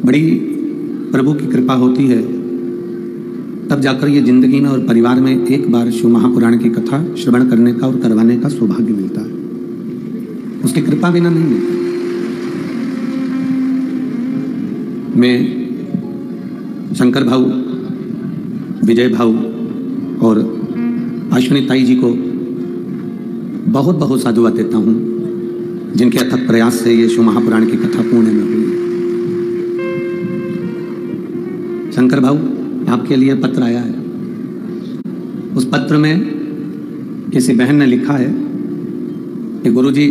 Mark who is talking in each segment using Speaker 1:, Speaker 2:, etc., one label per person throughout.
Speaker 1: बड़ी प्रभु की कृपा होती है, तब जाकर ये जिंदगी में और परिवार में एक बार शिव महापुराण की कथा श्रवण करने का और करवाने का सौभाग्य मिलता है। उसकी कृपा बिना नहीं मिलता। मैं शंकर भाऊ, विजय भाऊ और अश्विनी ताई जी को बहुत बहुत साधुवाद देता हूँ, जिनके अथक प्रयास से ये शिव महापुराण की कथा पुणे में हुई। शंकर भाऊ, आपके लिए पत्र आया है। उस पत्र में किसी बहन ने लिखा है कि गुरुजी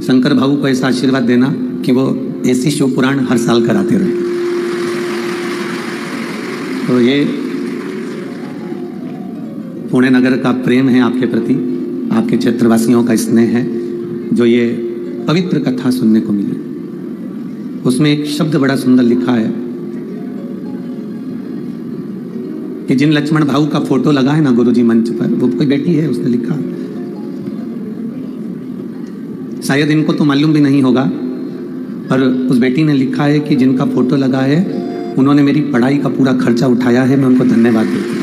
Speaker 1: शंकर भाऊ को ऐसा आशीर्वाद देना कि वो ऐसी शिव पुराण हर साल कराते रहे। तो ये पुणे नगर का प्रेम है आपके प्रति, आपके क्षेत्रवासियों का स्नेह है, जो ये पवित्र कथा सुनने को मिली। उसमें एक शब्द बड़ा सुंदर लिखा है कि जिन लक्ष्मण भाऊ का फोटो लगा है ना गुरुजी मंच पर, वो कोई बेटी है, उसने लिखा, शायद इनको तो मालूम भी नहीं होगा, पर उस बेटी ने लिखा है कि जिनका फोटो लगा है उन्होंने मेरी पढ़ाई का पूरा खर्चा उठाया है, मैं उनको धन्यवाद देती हूँ।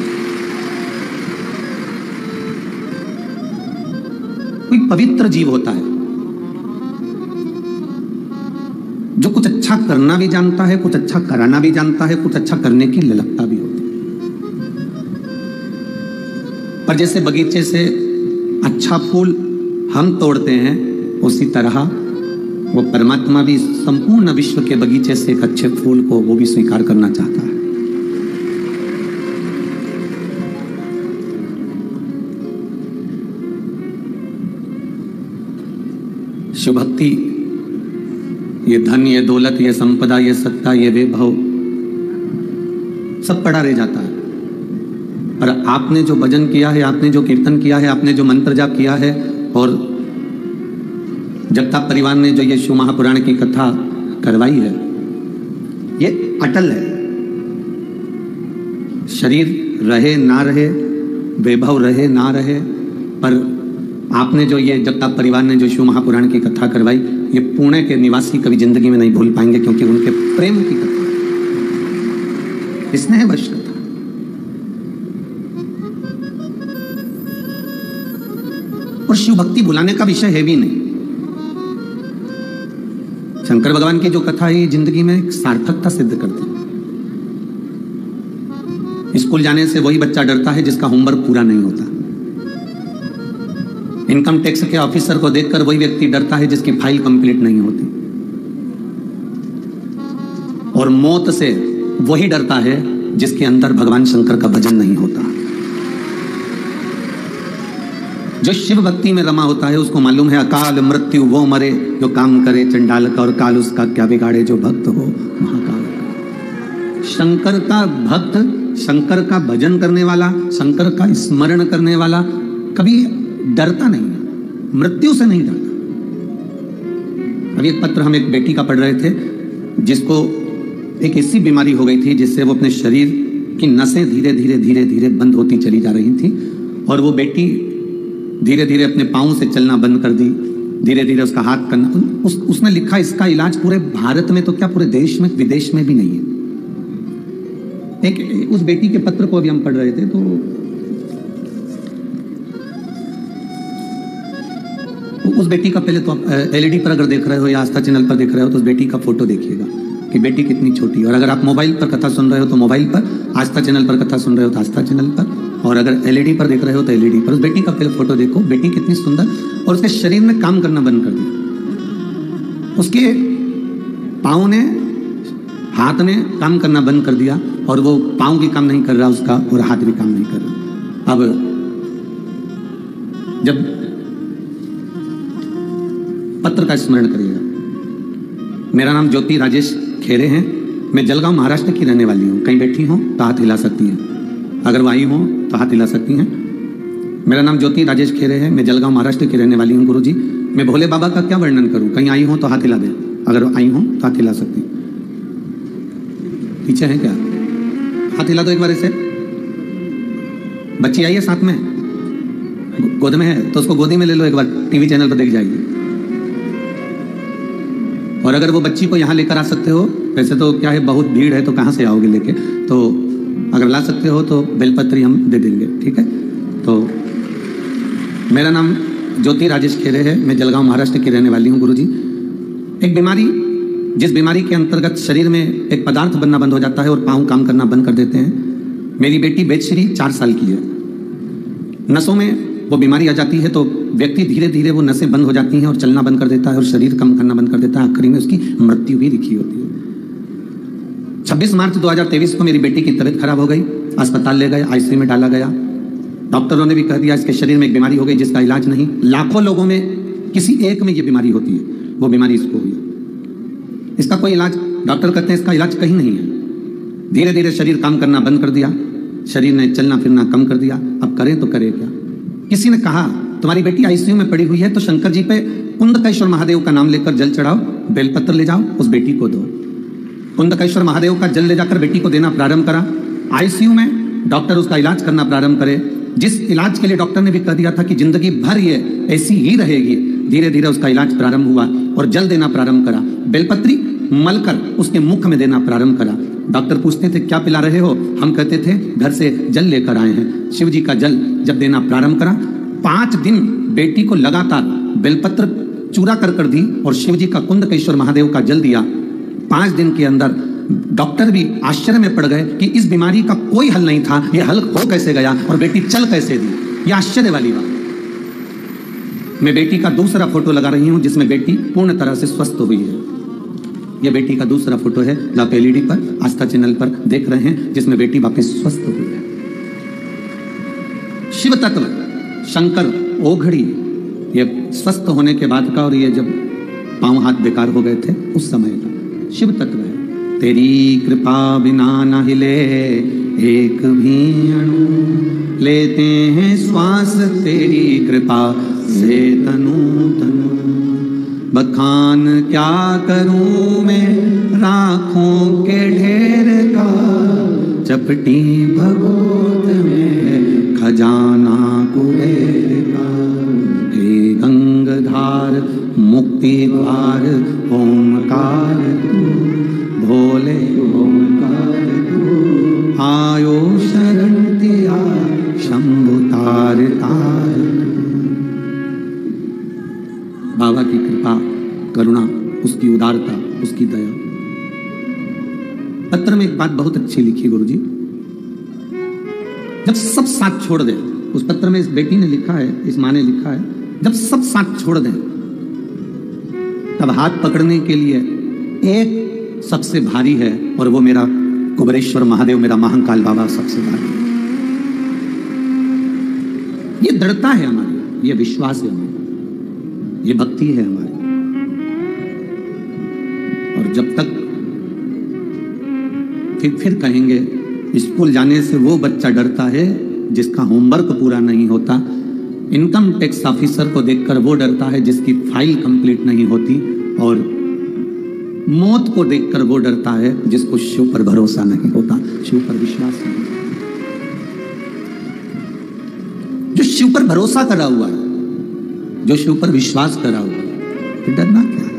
Speaker 1: कोई पवित्र जीव होता है जो कुछ अच्छा करना भी जानता है, कुछ अच्छा कराना भी जानता है, कुछ अच्छा करने की ललकता भी होती है। पर जैसे बगीचे से अच्छा फूल हम तोड़ते हैं, उसी तरह वो परमात्मा भी संपूर्ण विश्व के बगीचे से एक अच्छे फूल को वो भी स्वीकार करना चाहता है। शिव भक्ति, ये धन, ये दौलत, ये संपदा, ये सत्ता, ये वैभव सब पड़ा रह जाता है। पर आपने जो भजन किया है, आपने जो कीर्तन किया है, आपने जो मंत्र जाप किया है, और जगताप परिवार ने जो ये शिव महापुराण की कथा करवाई है, ये अटल है। शरीर रहे ना रहे, वैभव रहे ना रहे, पर आपने जो ये जगताप परिवार ने जो शिव महापुराण की कथा करवाई, ये पुणे के निवासी कभी जिंदगी में नहीं भूल पाएंगे, क्योंकि उनके प्रेम की कथा, इसने है वश कथा। और शिव भक्ति भुलाने का विषय है भी नहीं। शंकर भगवान की जो कथा है, ये जिंदगी में एक सार्थकता सिद्ध करती है। स्कूल जाने से वही बच्चा डरता है जिसका होमवर्क पूरा नहीं होता। इनकम टैक्स के ऑफिसर को देखकर वही व्यक्ति डरता है जिसकी फाइल कंप्लीट नहीं होती। और मौत से वही डरता है जिसके अंदर भगवान शंकर का भजन नहीं होता। जो शिव भक्ति में रमा होता है उसको मालूम है अकाल मृत्यु वो मरे जो काम करे चंडाल का, और काल उसका क्या बिगाड़े जो भक्त हो महाकाल का। शंकर का भक्त, शंकर का भजन करने वाला, शंकर का स्मरण करने वाला कभी डरता नहीं है, मृत्यु से नहीं डरता। अभी एक पत्र हम एक बेटी का पढ़ रहे थे, जिसको एक ऐसी बीमारी हो गई थी जिससे वो अपने शरीर की नसें धीरे धीरे धीरे धीरे बंद होती चली जा रही थी, और वो बेटी धीरे धीरे अपने पाँव से चलना बंद कर दी, धीरे धीरे उसका हाथ करना। उसने लिखा इसका इलाज पूरे भारत में तो क्या पूरे देश में, विदेश में भी नहीं है। एक उस बेटी के पत्र को अभी हम पढ़ रहे थे, तो उस बेटी का पहले तो आप एलईडी पर अगर देख रहे हो या आस्था चैनल पर देख रहे हो तो उस बेटी का फोटो देखिएगा कि बेटी कितनी छोटी है। और अगर आप मोबाइल पर कथा सुन रहे हो तो मोबाइल पर, आस्था चैनल पर कथा सुन रहे हो तो आस्था चैनल पर, और अगर एलईडी पर देख रहे हो तो एलईडी पर। उस बेटी का पहले फोटो देखो, बेटी कितनी सुंदर, और उसके शरीर ने काम करना बंद कर दिया। उसके पाँव ने, हाथ ने काम करना बंद कर दिया, और वो पाँव भी काम नहीं कर रहा उसका, और हाथ भी काम नहीं कर रहा। अब जब पत्र का स्मरण करिएगा। मेरा नाम ज्योति राजेश खेरे है, मैं जलगांव महाराष्ट्र की रहने वाली हूँ। कहीं बैठी हो तो हाथ हिला सकती हैं, अगर वो आई हो तो हाथ हिला सकती हैं। मेरा नाम ज्योति राजेश खेरे है, मैं जलगांव महाराष्ट्र की रहने वाली हूँ। गुरुजी, मैं भोले बाबा का क्या वर्णन करूँ? कहीं आई हो तो हाथ हिला दे, अगर आई हो तो हाथ हिला सकती। पीछे है क्या? हाथ हिला दो एक बार ऐसे। बच्ची आई है साथ में, गोद में है तो उसको गोदी में ले लो एक बार, टीवी चैनल पर देख जाएगी। और अगर वो बच्ची को यहाँ लेकर आ सकते हो, वैसे तो क्या है बहुत भीड़ है तो कहाँ से आओगे लेके, तो अगर ला सकते हो तो बेलपत्री हम दे देंगे, ठीक है। तो मेरा नाम ज्योति राजेश खेरे है, मैं जलगांव महाराष्ट्र की रहने वाली हूँ गुरुजी। एक बीमारी, जिस बीमारी के अंतर्गत शरीर में एक पदार्थ बनना बंद हो जाता है और पाँव काम करना बंद कर देते हैं। मेरी बेटी बेचश्री 4 साल की है। नसों में वो बीमारी आ जाती है तो व्यक्ति धीरे धीरे वो नसें बंद हो जाती हैं और चलना बंद कर देता है और शरीर काम करना बंद कर देता है। आखिरी में उसकी मृत्यु भी लिखी होती है। 26 मार्च 2023 को मेरी बेटी की तबीयत खराब हो गई, अस्पताल ले गए, आईसीयू में डाला गया। डॉक्टरों ने भी कह दिया इसके शरीर में एक बीमारी हो गई जिसका इलाज नहीं। लाखों लोगों में किसी एक में ये बीमारी होती है, वो बीमारी इसको हुई। इसका कोई इलाज, डॉक्टर कहते हैं इसका इलाज कहीं नहीं है। धीरे धीरे शरीर काम करना बंद कर दिया, शरीर ने चलना फिरना कम कर दिया। अब करें तो करें क्या। किसी ने कहा तुम्हारी बेटी आईसीयू में पड़ी हुई है तो शंकर जी पे कुंदकेश्वर महादेव का नाम लेकर जल चढ़ाओ, बेलपत्र ले जाओ, उस बेटी को दो। कुंदकेश्वर महादेव का जल ले जाकर बेटी को देना प्रारंभ करा। आईसीयू में डॉक्टर उसका इलाज करना प्रारंभ करे। जिस इलाज के लिए डॉक्टर ने भी कह दिया था कि जिंदगी भर ये ऐसी ही रहेगी, धीरे धीरे उसका इलाज प्रारंभ हुआ और जल देना प्रारंभ करा। बेलपत्री मलकर उसके मुख में देना प्रारंभ करा। डॉक्टर पूछते थे क्या पिला रहे हो, हम कहते थे घर से जल लेकर आए हैं। शिव जी का जल जब देना प्रारंभ करा, 5 दिन बेटी को लगातार बेलपत्र चूरा कर दी और शिव जी का कुंदकेश्वर महादेव का जल दिया। 5 दिन के अंदर डॉक्टर भी आश्चर्य में पड़ गए कि इस बीमारी का कोई हल नहीं था, यह हल हो कैसे गया और बेटी चल कैसे दी। यह आश्चर्य वाली बात। मैं बेटी का दूसरा फोटो लगा रही हूं जिसमें बेटी पूर्ण तरह से स्वस्थ हुई है। यह बेटी का दूसरा फोटो है, आप एलईडी पर आस्था चैनल पर देख रहे हैं, जिसमें बेटी वापस स्वस्थ हुई है। शिव तत्व, शंकर, ओघड़ी, ये स्वस्थ होने के बाद का और ये जब पांव हाथ बेकार हो गए थे उस समय का शिव तत्व है। तेरी कृपा बिना न हिले एक भी अणु, लेते हैं श्वास तेरी कृपा से तनु तनु। बखान क्या करूं मैं राखों के ढेर का, चपटी भगोत में खजाना कुबेर का। हे गंगधार मुक्ति द्वार ओमकार तू, भोले ओमकार तू। आयो शरण तिया शंभु तार तार। बाबा की कृपा, करुणा, उसकी उदारता, उसकी दया। पत्र में एक बात बहुत अच्छी लिखी गुरुजी, जब सब साथ छोड़ दे, उस पत्र में इस बेटी ने लिखा है, इस माँ ने लिखा है, जब सब साथ छोड़ दें तब हाथ पकड़ने के लिए एक सबसे भारी है और वो मेरा कुबेरेश्वर महादेव, मेरा महाकाल बाबा सबसे भारी। ये दृढ़ता है हमारी, ये विश्वास है हमारी, ये भक्ति है हमारी। और जब तक फिर कहेंगे स्कूल जाने से वो बच्चा डरता है जिसका होमवर्क पूरा नहीं होता। इनकम टैक्स ऑफिसर को देखकर वो डरता है जिसकी फाइल कंप्लीट नहीं होती। और मौत को देखकर वो डरता है जिसको शिव पर भरोसा नहीं होता, शिव पर विश्वास नहीं। जो शिव पर भरोसा करा हुआ है, जो शिव पर विश्वास करा हुआ है, फिर डरना क्या है।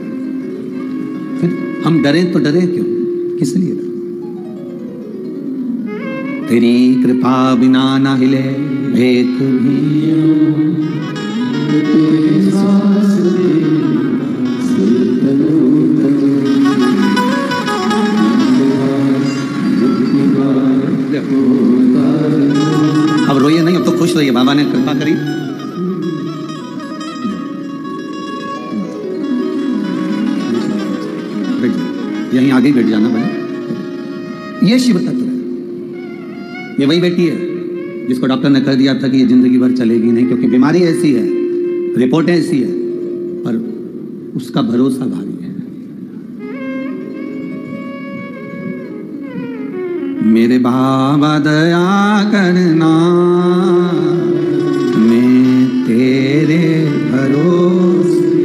Speaker 1: फिर हम डरें तो डरें क्यों, किस लिए डरें। तेरी कृपा बिना ना हिले एक भी अब रोइए नहीं, अब तो खुश रहिए, बाबा ने कृपा करी। यहीं आगे बैठ जाना भाई। ये शिव तत्व है। ये वही बेटी है जिसको डॉक्टर ने कह दिया था कि ये जिंदगी भर चलेगी नहीं, क्योंकि बीमारी ऐसी है, रिपोर्टें ऐसी है, पर उसका भरोसा भारी है। मेरे बाबा दया करना, मैं तेरे भरोसे।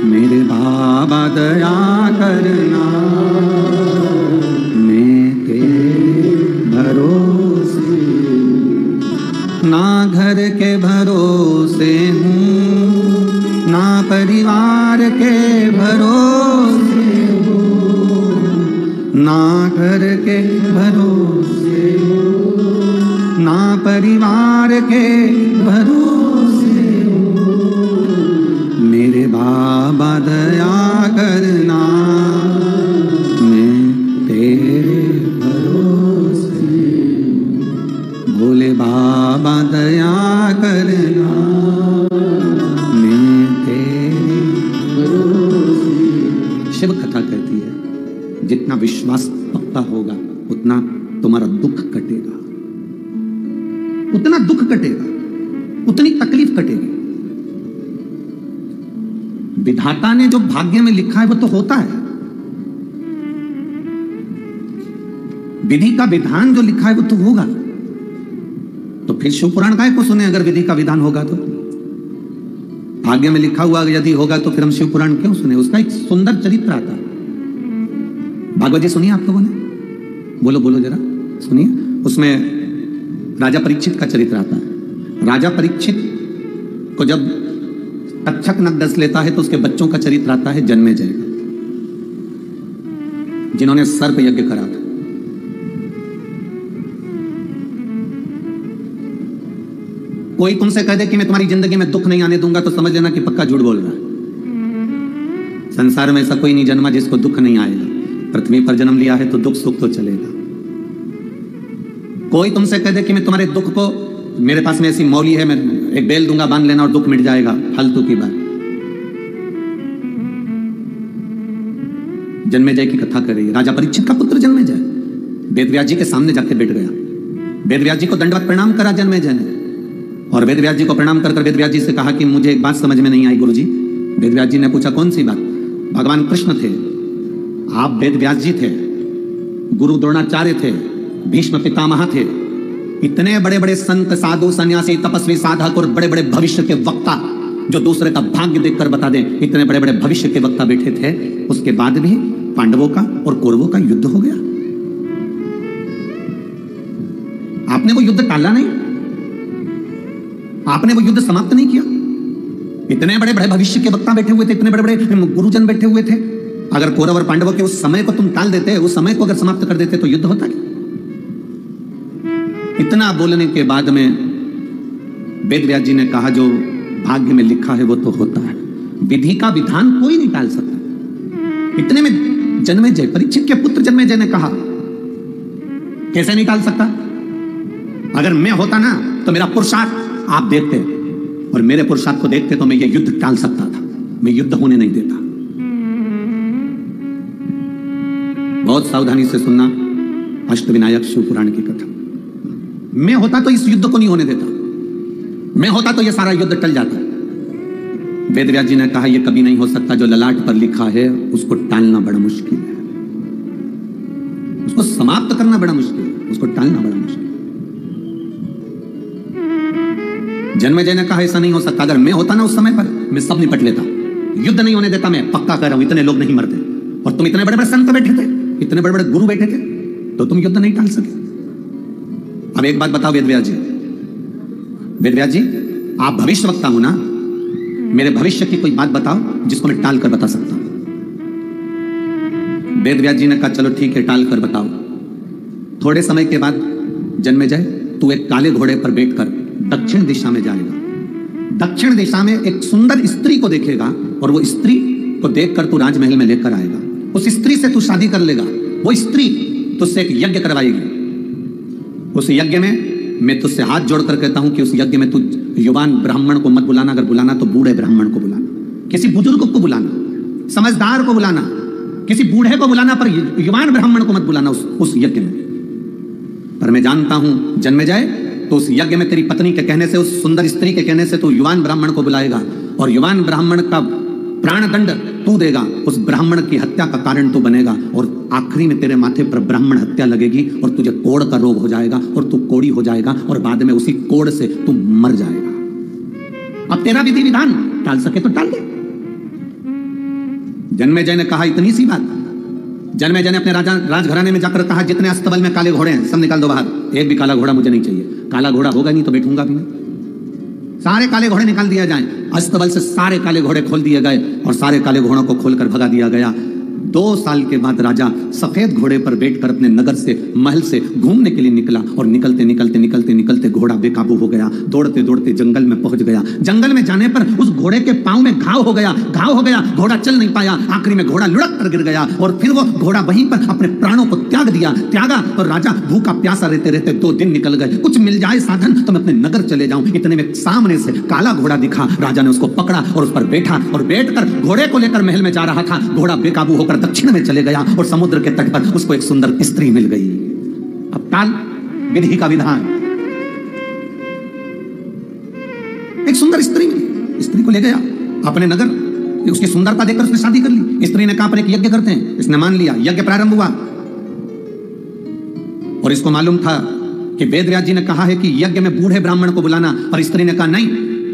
Speaker 1: मेरे बाबा दया करना, ना घर के भरोसे हूँ, ना परिवार के ना घर के भरोसे हो, ना परिवार के भरोसे हो, मेरे बाबा दया करना, मैं तेरे भरोसे, भोले बाबा दया करना, मैं तेरे भरोसे। शिव कथा कहती है जितना विश्वास पक्का होगा उतना तुम्हारा दुख कटेगा, उतना दुख कटेगा, उतनी तकलीफ कटेगी। विधाता ने जो भाग्य में लिखा है वो तो होता है, विधि का विधान जो लिखा है वो तो होगा। तो फिर शिव पुराण काय को सुने अगर विधि का विधान होगा तो? भाग्य में लिखा हुआ यदि होगा तो फिर हम शिव पुराण क्यों सुने? उसका एक सुंदर चरित्र आता है। भागवत जी सुनिए आप लोगों ने, बोलो बोलो जरा सुनिए। उसमें राजा परीक्षित का चरित्र आता है। राजा परीक्षित को जब तक्षक नग डस लेता है तो उसके बच्चों का चरित्र आता है जन्मेजय का, जिन्होंने सर्प यज्ञ करा था। कोई तुमसे कह दे कि मैं तुम्हारी जिंदगी में दुख नहीं आने दूंगा तो समझ लेना कि पक्का झूठ बोल रहा है। संसार में ऐसा कोई नहीं जन्मा जिसको दुख नहीं आएगा। पृथ्वी पर जन्म लिया है तो दुख सुख तो चलेगा। कोई तुमसे कह दे कि मैं तुम्हारे दुख को, मेरे पास में ऐसी मौली है, मैं एक बेल दूंगा बांध लेना और दुख मिट जाएगा, फालतू की बात। जन्मेजय की कथा कर रही है। राजा परीक्षित का पुत्र जन्मेजय वेदव्यास जी के सामने जाके बैठ गया। वेदव्यास जी को दंडवत प्रणाम करा जन्मेजय ने, और वेदव्यास जी को प्रणाम कर वेदव्यास जी से कहा कि मुझे एक बात समझ में नहीं आई गुरुजी। वेदव्यास जी ने पूछा कौन सी बात? भगवान कृष्ण थे, आप वेदव्यास जी थे, गुरु द्रोणाचार्य थे, भीष्म पितामह थे, इतने बड़े बड़े संत साधु सन्यासी तपस्वी साधक और बड़े बड़े भविष्य के वक्ता जो दूसरे का भाग्य देखकर बता दें, इतने बड़े बड़े भविष्य के वक्ता बैठे थे। उसके बाद भी पांडवों का और कौरवों का युद्ध हो गया। आपने वो युद्ध टाला नहीं, आपने वो युद्ध समाप्त नहीं किया। इतने बड़े बड़े भविष्य के वक्ता बैठे हुए थे, इतने बड़े बड़े गुरुजन बैठे हुए थे। अगर कौरव और पांडवों के उस समय को तुम टाल देते, उस समय को अगर समाप्त कर देते तो युद्ध होता क्या? इतना बोलने के बाद में वेदव्यास जी ने कहा जो भाग्य में लिखा है वो तो होता है, विधि का विधान कोई नहीं टाल सकता। इतने में जन्मेजय, परीक्षित के पुत्र जन्मेजय ने कहा कैसे नहीं टाल सकता? अगर मैं होता ना तो मेरा पुरुषार्थ आप देखते और मेरे पुरुषार्थ को देखते तो मैं ये युद्ध टाल सकता था, मैं युद्ध होने नहीं देता। बहुत सावधानी से सुनना अष्टविनायक शिव पुराण की कथा। मैं होता तो इस युद्ध को नहीं होने देता, मैं होता तो ये सारा युद्ध टल जाता। वेदव्यास जी ने कहा यह कभी नहीं हो सकता, जो ललाट पर लिखा है उसको टालना बड़ा मुश्किल है, उसको समाप्त करना बड़ा मुश्किल है, उसको टालना बड़ा मुश्किल है। जन्मेजय ने कहा ऐसा नहीं हो सकता, अगर मैं होता ना उस समय पर मैं सब निपट लेता, युद्ध नहीं होने देता, मैं पक्का कह रहा हूं इतने लोग नहीं मरते। और तुम इतने बड़े बड़े संत बैठे थे, इतने बड़े बड़े गुरु बैठे थे, तो तुम युद्ध नहीं टाल सके। अब एक बात बताओ वेदव्यास जी, वेदव्यास जी आप भविष्यवक्ता हो ना, मेरे भविष्य की कोई बात बताओ जिसको मैं टाल कर बता सकता हूं। वेदव्यास जी ने कहा चलो ठीक है टाल कर बताओ। थोड़े समय के बाद जन्मेजय तू एक काले घोड़े पर बैठकर दक्षिण दिशा में जाएगा। दक्षिण दिशा में एक सुंदर स्त्री को देखेगा और वो स्त्री को देखकर तू राजमहल में लेकर आएगा। उस स्त्री से तू शादी कर लेगा, वो स्त्री तुझसे एक यज्ञ करवाएगी। उस यज्ञ में मैं तुझसे हाथ जोड़कर कहता हूं कि उस यज्ञ में तू युवान ब्राह्मण को मत बुलाना, अगर बुलाना तो बूढ़े ब्राह्मण को बुलाना, किसी बुजुर्ग को बुलाना, समझदार को बुलाना, किसी बूढ़े को बुलाना, पर युवान ब्राह्मण को मत बुलाना उस यज्ञ में। पर मैं जानता हूं जन्मेजय तो उस यज्ञ में तेरी पत्नी के कहने से, उस सुंदर स्त्री के कहने से तू युवान ब्राह्मण को बुलाएगा और युवान ब्राह्मण का प्राण दंड तू देगा, उस ब्राह्मण की हत्या का कारण तू बनेगा और आखिरी में तेरे माथे पर ब्राह्मण हत्या लगेगी और तुझे कोढ़ का रोग हो जाएगा और तू कोढ़ी हो जाएगा और बाद में उसी कोढ़ से तू मर जाएगा। अब तेरा विधि विधान टाल सके तो टाल दे। जन्मेजय ने कहा इतनी सी बात। जन्मेजय ने अपने राजघराने में जाकर कहा जितने अस्तबल में काले घोड़े हैं सब निकाल दो बाहर, एक भी काला घोड़ा मुझे नहीं चाहिए। काला घोड़ा होगा नहीं तो बैठूंगा भी नहीं, सारे काले घोड़े निकाल दिया जाए। अस्तबल से सारे काले घोड़े खोल दिए गए और सारे काले घोड़ों को खोलकर भगा दिया गया। 2 साल के बाद राजा सफेद घोड़े पर बैठकर अपने नगर से, महल से घूमने के लिए निकला और निकलते निकलते निकलते निकलते घोड़ा बेकाबू हो गया। दौड़ते दौड़ते जंगल में पहुंच गया। जंगल में जाने पर उस घोड़े के पांव में घाव हो गया। घोड़ा चल नहीं पाया। आखिरी में घोड़ा लुढ़क कर गिर गया और फिर वो घोड़ा वहीं पर अपने प्राणों को त्यागा तो राजा भूखा प्यासा रहते रहते 2 दिन निकल गए। कुछ मिल जाए साधन तो मैं अपने नगर चले जाऊं। इतने में सामने से काला घोड़ा दिखा। राजा ने उसको पकड़ा और उस पर बैठा और बैठकर घोड़े को लेकर महल में जा रहा था। घोड़ा बेकाबू होकर दक्षिण में चले गया और समुद्र के तट पर उसको एक सुंदर स्त्री मिल गई। अब काल विधि का विधान, एक सुंदर स्त्री मिली, स्त्री को ले गया अपने नगर। उसकी सुंदरता देखकर उसने शादी कर ली। स्त्री ने कहा पर एक यज्ञ करते हैं। इसने मान लिया। यज्ञ प्रारंभ हुआ और इसको मालूम था कि वेदव्यास जी ने कहा है कि यज्ञ में बूढ़े ब्राह्मण को बुलाना, पर स्त्री ने कहा नहीं,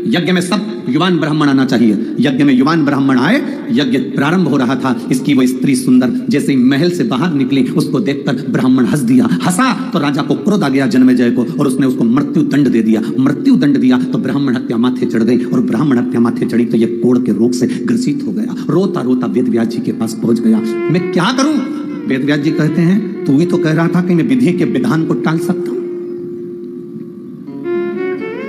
Speaker 1: यज्ञ में सब युवान ब्राह्मण आना चाहिए। यज्ञ में युवान ब्राह्मण आए। यज्ञ प्रारंभ हो रहा था। इसकी वो स्त्री सुंदर जैसे ही महल से बाहर निकली, उसको देखकर ब्राह्मण हंसा तो राजा को क्रोध आ गया जन्मेजय को, और उसने उसको मृत्यु दंड दे दिया। मृत्यु दंड दिया तो ब्राह्मण हत्या माथे चढ़ गई, और ब्राह्मण हत्या माथे चढ़ी तो ये कोढ़ के रोग से ग्रसित हो गया। रोता रोता वेदव्यास जी के पास पहुंच गया। मैं क्या करूं? वेदव्यास जी कहते हैं तू ही तो कह रहा था कि मैं विधि के विधान को टाल सकता हूं।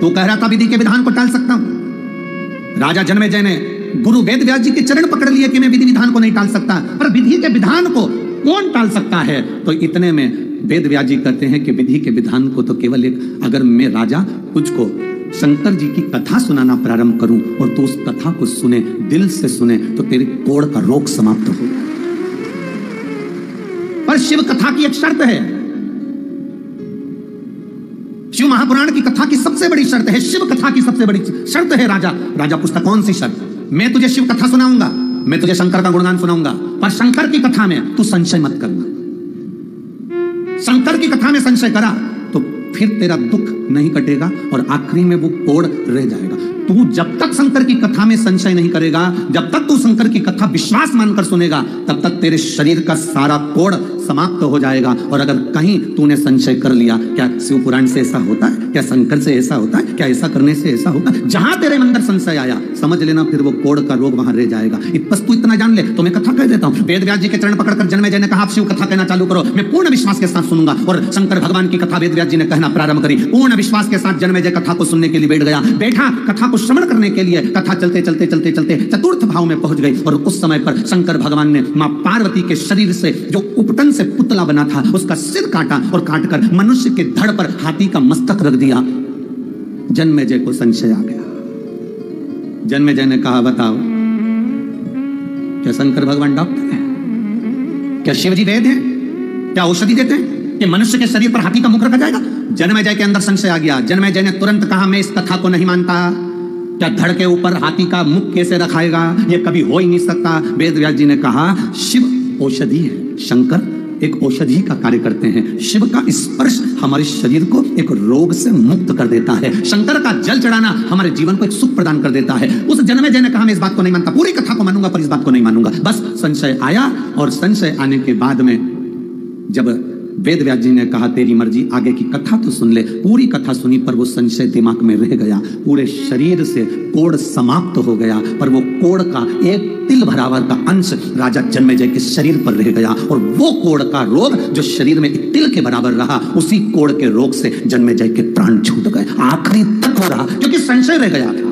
Speaker 1: तू कह रहा था विधि के विधान को टाल सकता हूं। राजा जन्मेजय ने गुरु वेदव्यास जी के चरण पकड़ लिए कि मैं विधि विधान को नहीं टाल सकता, पर विधि के विधान को कौन टाल सकता है? तो इतने में वेदव्यास जी कहते हैं कि विधि के विधान को तो केवल एक, अगर मैं राजा तुझको शंकर जी की कथा सुनाना प्रारंभ करूं और तू उस कथा को सुने, दिल से सुने, तो तेरे कोढ़ का रोग समाप्त हो। पर शिव कथा की एक शर्त है। शिव महापुराण की कथा की सबसे बड़ी शर्त है, शिव कथा की सबसे बड़ी शर्त है राजा पूछता कौन सी शर्त? मैं तुझे शिव कथा सुनाऊंगा, मैं तुझे शंकर का गुणगान सुनाऊंगा, पर शंकर की कथा में तू संशय मत करना। शंकर की कथा में संशय करा तो फिर तेरा दुख नहीं कटेगा और आखिरी में वो कोढ़ रह जाएगा। तू जब तक शंकर की कथा में संशय नहीं करेगा, जब तक तू शंकर की कथा विश्वास मानकर सुनेगा, तब तक तेरे शरीर का सारा कोढ़ समाप्त हो जाएगा। और अगर कहीं तूने संशय कर लिया, क्या शिव पुराण से ऐसा होता है, क्या शंकर से ऐसा होता है, क्या ऐसा करने से ऐसा होता है, जहां तेरे अंदर संशय आया, समझ लेना फिर वो कोढ़ का रोग वहां रह जाएगा। बस तू इतना जान ले तो मैं कथा कह देता हूं। वेदव्यास जी के चरण पकड़कर जन्मेजय ने कहा आप शिव कथा कहना चालू करो, मैं पूर्ण विश्वास के साथ सुनूंगा। और शंकर भगवान की कथा वेदव्यास जी ने कहना प्रारंभ करी। पूर्ण विश्वास के साथ जन्मेजय कथा को सुनने के लिए बैठ गया। बैठा कथा को श्रवण करने के लिए। कथा चलते चलते चलते चलते चतुर्थ भाव में पहुंच गई और उस समय पर शंकर भगवान ने मां पार्वती के शरीर से जो उपटन से पुतला बना था उसका सिर काटा और काटकर मनुष्य के धड़ पर हाथी का मस्तक रख दिया। जन्मेजय को संशय आ गया। जन्मेजय ने कहा बताओ क्या शंकर भगवान डॉक्टर है? क्या शिवजी वैद्य हैं? क्या औषधि देते हैं कि मनुष्य के शरीर पर हाथी का मुख रखा जाएगा? जन्मेजय के अंदर संशय आ गया। जन्मेजय ने तुरंत कहा मैं इस कथा को नहीं मानता। क्या धड़ के ऊपर हाथी का मुख कैसे रखाएगा? यह कभी हो ही नहीं सकता। वेदव्यास जी ने कहा शिव औषधि है, शंकर एक औषधि का कार्य करते हैं। शिव का स्पर्श हमारे शरीर को एक रोग से मुक्त कर देता है। शंकर का जल चढ़ाना हमारे जीवन को एक सुख प्रदान कर देता है। उस जन्मेजय ने कहा मैं इस बात को नहीं मानता, पूरी कथा को मानूंगा पर इस बात को नहीं मानूंगा। बस संशय आया और संशय आने के बाद में जब वेदव्यास जी ने कहा तेरी मर्जी, आगे की कथा तो सुन ले। पूरी कथा सुनी पर वो संशय दिमाग में रह गया। पूरे शरीर से कोढ़ समाप्त हो गया, पर वो कोढ़ का एक तिल बराबर का अंश राजा जन्मेजय के शरीर पर रह गया। और वो कोढ़ का रोग जो शरीर में एक तिल के बराबर रहा, उसी कोढ़ के रोग से जन्मेजय के प्राण छूट गए। आखिरी तक हो रहा क्योंकि संशय रह गया था।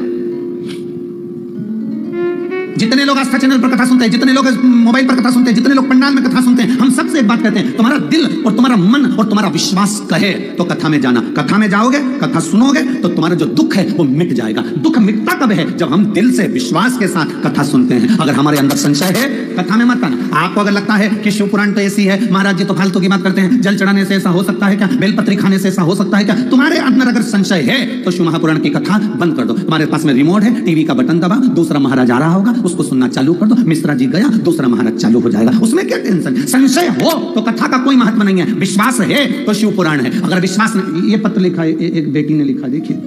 Speaker 1: जितने लोग आस्था चैनल पर कथा सुनते हैं, जितने लोग मोबाइल पर कथा सुनते हैं, जितने लोग पंडाल में कथा सुनते हैं, हम सबसे एक बात कहते हैं, तुम्हारा दिल और तुम्हारा मन और तुम्हारा विश्वास कहे तो कथा में जाना। कथा में जाओगे, कथा सुनोगे तो तुम्हारा जो दुख है वो मिट जाएगा। दुख मिटता कब है? जब हम दिल से विश्वास के साथ कथा सुनते हैं। अगर हमारे अंदर संशय है, कथा में मत आना। आपको अगर लगता है कि शिव पुराण तो ऐसी है, महाराज जी तो फालतू की बात करते हैं, जल चढ़ाने से ऐसा हो सकता है क्या, बेलपत्री खाने से ऐसा हो सकता है क्या, तुम्हारे अंदर अगर संशय है तो शिव महापुराण की कथा बंद कर दो। तुम्हारे पास में रिमोट है, टीवी का बटन दबा, दूसरा महाराज आ रहा होगा, उसको सुनना चालू कर दो। मिश्रा जी गया, दूसरा महाराज चालू हो जाएगा। उसमें क्या टेंशन? संशय हो तो कथा का कोई महत्व नहीं है। विश्वास है तो शिव पुराण है। अगर विश्वास नहीं, ये पत्र लिखा है, एक बेटी ने लिखा, देखिए।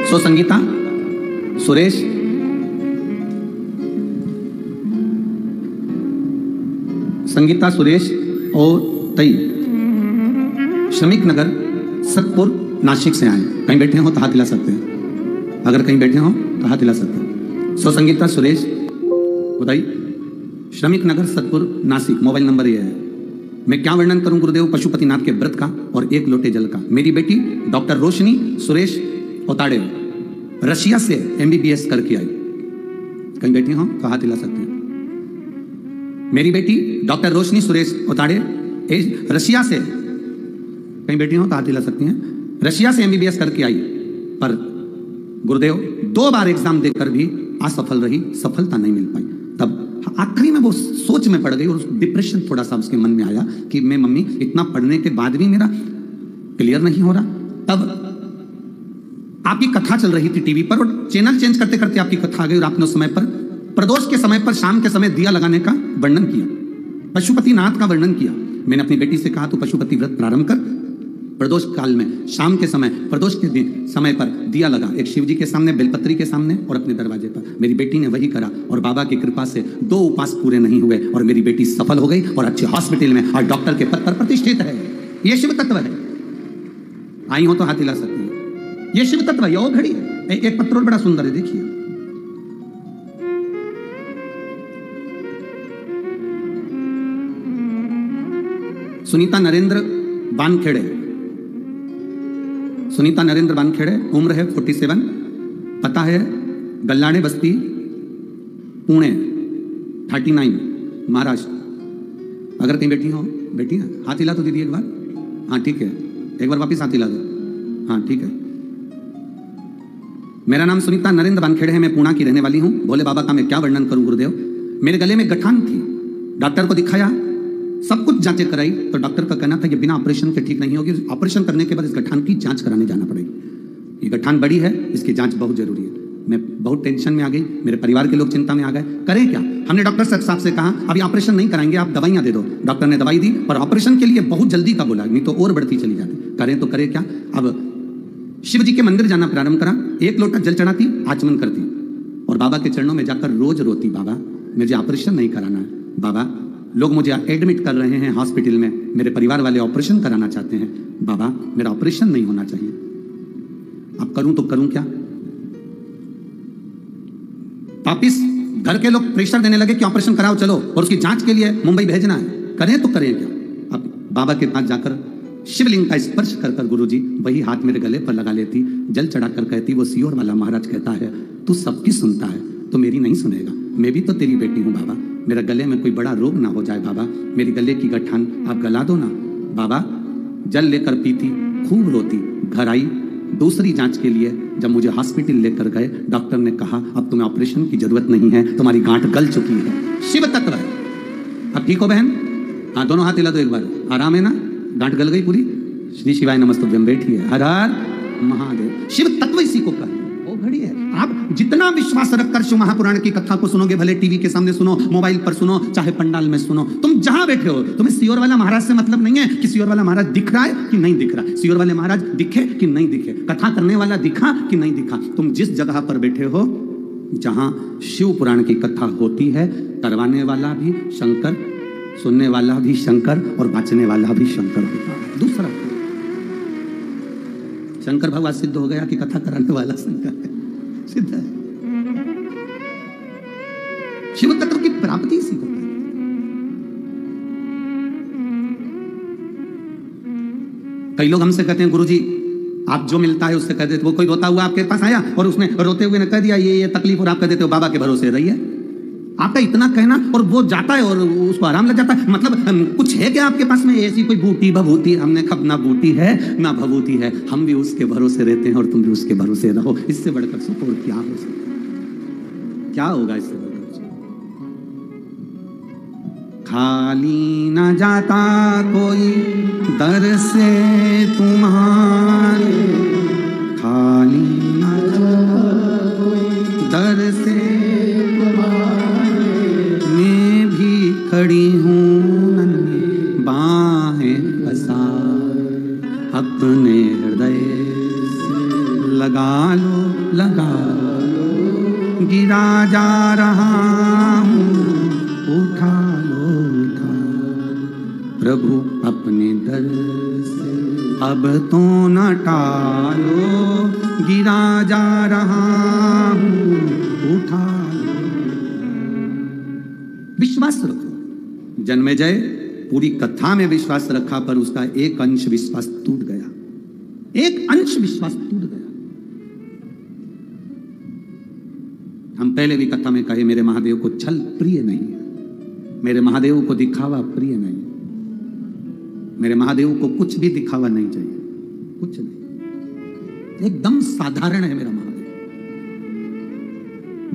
Speaker 1: सो संगीता, सुरेश, संगीता, सुरेश और तई श्रमिक नगर सतपुर नासिक से आए। कहीं बैठे हो तो हाथ हिला सकते हैं। अगर कहीं बैठे हो तो हाथ हिला सकते हैं। सो संगीता, सुरेश, उदय, श्रमिक नगर सतपुर नासिक, मोबाइल नंबर ये है। मैं क्या वर्णन करूं गुरुदेव पशुपतिनाथ के व्रत का और एक लोटे जल का। मेरी बेटी डॉक्टर रोशनी सुरेश ओताड़े रशिया से MBBS करके आई। कहीं बैठी हो तो हाथ हिला सकते हैं। मेरी बेटी डॉक्टर रोशनी सुरेश ओताड़े रशिया से, कहीं बैठी हो तो हाथ हिला सकती हैं, रशिया से MBBS करके आई। पर गुरुदेव 2 बार एग्जाम देकर भी असफल रही, सफलता नहीं मिल पाई। तब आखिरी में वो सोच में पड़ गई और डिप्रेशन थोड़ा सा उसके मन में आया कि मैं मम्मी इतना पढ़ने के बाद भी मेरा क्लियर नहीं हो रहा। तब आपकी कथा चल रही थी टीवी पर और चैनल चेंज करते करते आपकी कथा आ गई और आपने उस समय पर प्रदोष के समय पर शाम के समय दिया लगाने का वर्णन किया, पशुपतिनाथ का वर्णन किया। मैंने अपनी बेटी से कहा तू पशुपति व्रत प्रारंभ कर, प्रदोष काल में शाम के समय प्रदोष के दिन समय पर दिया लगा, एक शिव जी के सामने, बेलपत्री के सामने और अपने दरवाजे पर। मेरी बेटी ने वही करा और बाबा की कृपा से 2 उपास पूरे नहीं हुए और मेरी बेटी सफल हो गई और अच्छे हॉस्पिटल में और डॉक्टर के पद पर प्रतिष्ठित है। ये शिव तत्व है। आई हो तो हाथ हिला सकती है। ये शिव तत्व है, ये घड़ी है। एक पत्र और बड़ा सुंदर है, देखिए। सुनीता नरेंद्र बानखेड़े, सुनीता नरेंद्र बानखेड़े, उम्र है 47, पता है गल्लाड़े बस्ती पुणे 39 महाराष्ट्र। अगर कहीं बैठी हो, बैठी है, हाथ हिला तो दीदी एक बार। हाँ ठीक है, एक बार वापिस हाथ हिला दो। हाँ ठीक है। मेरा नाम सुनीता नरेंद्र बानखेड़े है, मैं पुणे की रहने वाली हूँ। भोले बाबा का मैं क्या वर्णन करूं गुरुदेव। मेरे गले में गठान थी, डॉक्टर को दिखाया, सब कुछ जांचें कराई तो डॉक्टर का कहना था कि बिना ऑपरेशन के ठीक नहीं होगी, ऑपरेशन करने के बाद इस गठान की जांच कराने जाना पड़ेगी। ये गठान बड़ी है, इसकी जांच बहुत जरूरी है। मैं बहुत टेंशन में आ गई, मेरे परिवार के लोग चिंता में आ गए, करें क्या। हमने डॉक्टर साहब से कहा अभी ऑपरेशन नहीं कराएंगे, आप दवाइयां दे दो। डॉक्टर ने दवाई दी पर ऑपरेशन के लिए बहुत जल्दी का बोला, नहीं तो और बढ़ती चली जाती। करें तो करें क्या। अब शिव जी के मंदिर जाना प्रारंभ करा, 1 लोटा जल चढ़ाती, आचमन करती और बाबा के चरणों में जाकर रोज रोती, बाबा मुझे ऑपरेशन नहीं कराना है, बाबा लोग मुझे एडमिट कर रहे हैं हॉस्पिटल में, मेरे परिवार वाले ऑपरेशन कराना चाहते हैं, बाबा मेरा ऑपरेशन नहीं होना चाहिए, अब करूं तो करूं क्या। वापिस घर के लोग प्रेशर देने लगे कि ऑपरेशन कराओ चलो और उसकी जांच के लिए मुंबई भेजना है, करें तो करें क्या। अब बाबा के पास जाकर शिवलिंग का स्पर्श कर कर गुरुजी वही हाथ मेरे गले पर लगा लेती, जल चढ़ाकर कहती, वो सियोर वाला महाराज कहता है तू सबकी सुनता है तो मेरी नहीं सुनेगा, मैं भी तो तेरी बेटी हूं बाबा, मेरा गले में कोई बड़ा रोग ना हो जाए बाबा, मेरी गले की गठान आप गला दो ना। बाबा जल लेकर पीती, खूब रोती, घर आई दूसरी जांच के लिए। जब मुझे हॉस्पिटल लेकर गए डॉक्टर ने कहा अब तुम्हें ऑपरेशन की जरूरत नहीं है, तुम्हारी गांठ गल चुकी है। शिव तत्व है। अब ठीक हो बहन, हाँ दोनों हाथ हिला दो एक बार, आराम है ना, गांठ गल गई पूरी। श्री शिवाय नमस्तुभ्यम बैठी है, हर हर महादेव। शिव तत्व इसी को कहते हैं, वो घड़ी है। आप जितना विश्वास रखकर शिव महापुराण की कथा को सुनोगे, भले टीवी के सामने सुनो, मोबाइल पर सुनो, चाहे पंडाल में सुनो, तुम जहां बैठे हो, तुम्हें सियोर वाला महाराज से मतलब नहीं है कि सियोर वाला महाराज दिख रहा है कि नहीं दिख रहा, सियोर वाले महाराज दिखे कि नहीं दिखे, कथा करने वाला दिखा कि नहीं दिखा, तुम जिस जगह पर बैठे हो जहां शिव पुराण की कथा होती है, करवाने वाला भी शंकर, सुनने वाला भी शंकर और बाँचने वाला भी शंकर होता है। दूसरा शंकर भगवान सिद्ध हो गया कि कथा कराने वाला शंकर है, सिद्ध है। शिव तत्व की प्राप्ति इसी को कहते हैं। कई लोग हमसे कहते हैं गुरुजी आप जो मिलता है उससे कह देते, वो कोई रोता हुआ आपके पास आया और उसने रोते हुए ने कह दिया ये तकलीफ, और आप कह देते हो बाबा के भरोसे रहिए। आपका इतना कहना और वो जाता है और उसको आराम लग जाता है, मतलब कुछ है क्या आपके पास में ऐसी कोई बूटी भभूति। हमने कब ना बूटी है ना भभूति है, हम भी उसके भरोसे रहते हैं और तुम भी उसके भरोसे रहो। इससे बढ़कर सुख और क्या हो सकता, क्या होगा इससे बढ़कर। खाली न जाता कोई दर से तुम्हारे, खाली न जाता कोई दर से खड़ी हूँ नन्ही बाहें पसार, अपने हृदय से लगा लो, गिरा जा रहा हूँ उठा लो, प्रभु अपने दर से अब तो न टालो, गिरा जा रहा हूँ उठा लो। विश्व विश्वास रखो। जन्मेजय पूरी कथा में विश्वास रखा, पर उसका एक अंश विश्वास टूट गया, एक अंश विश्वास टूट गया। हम पहले भी कथा में कहे, मेरे महादेव को छल प्रिय नहीं है, मेरे महादेव को दिखावा प्रिय नहीं, मेरे महादेव को कुछ भी दिखावा नहीं चाहिए, कुछ नहीं, एकदम साधारण है मेरा महादेव।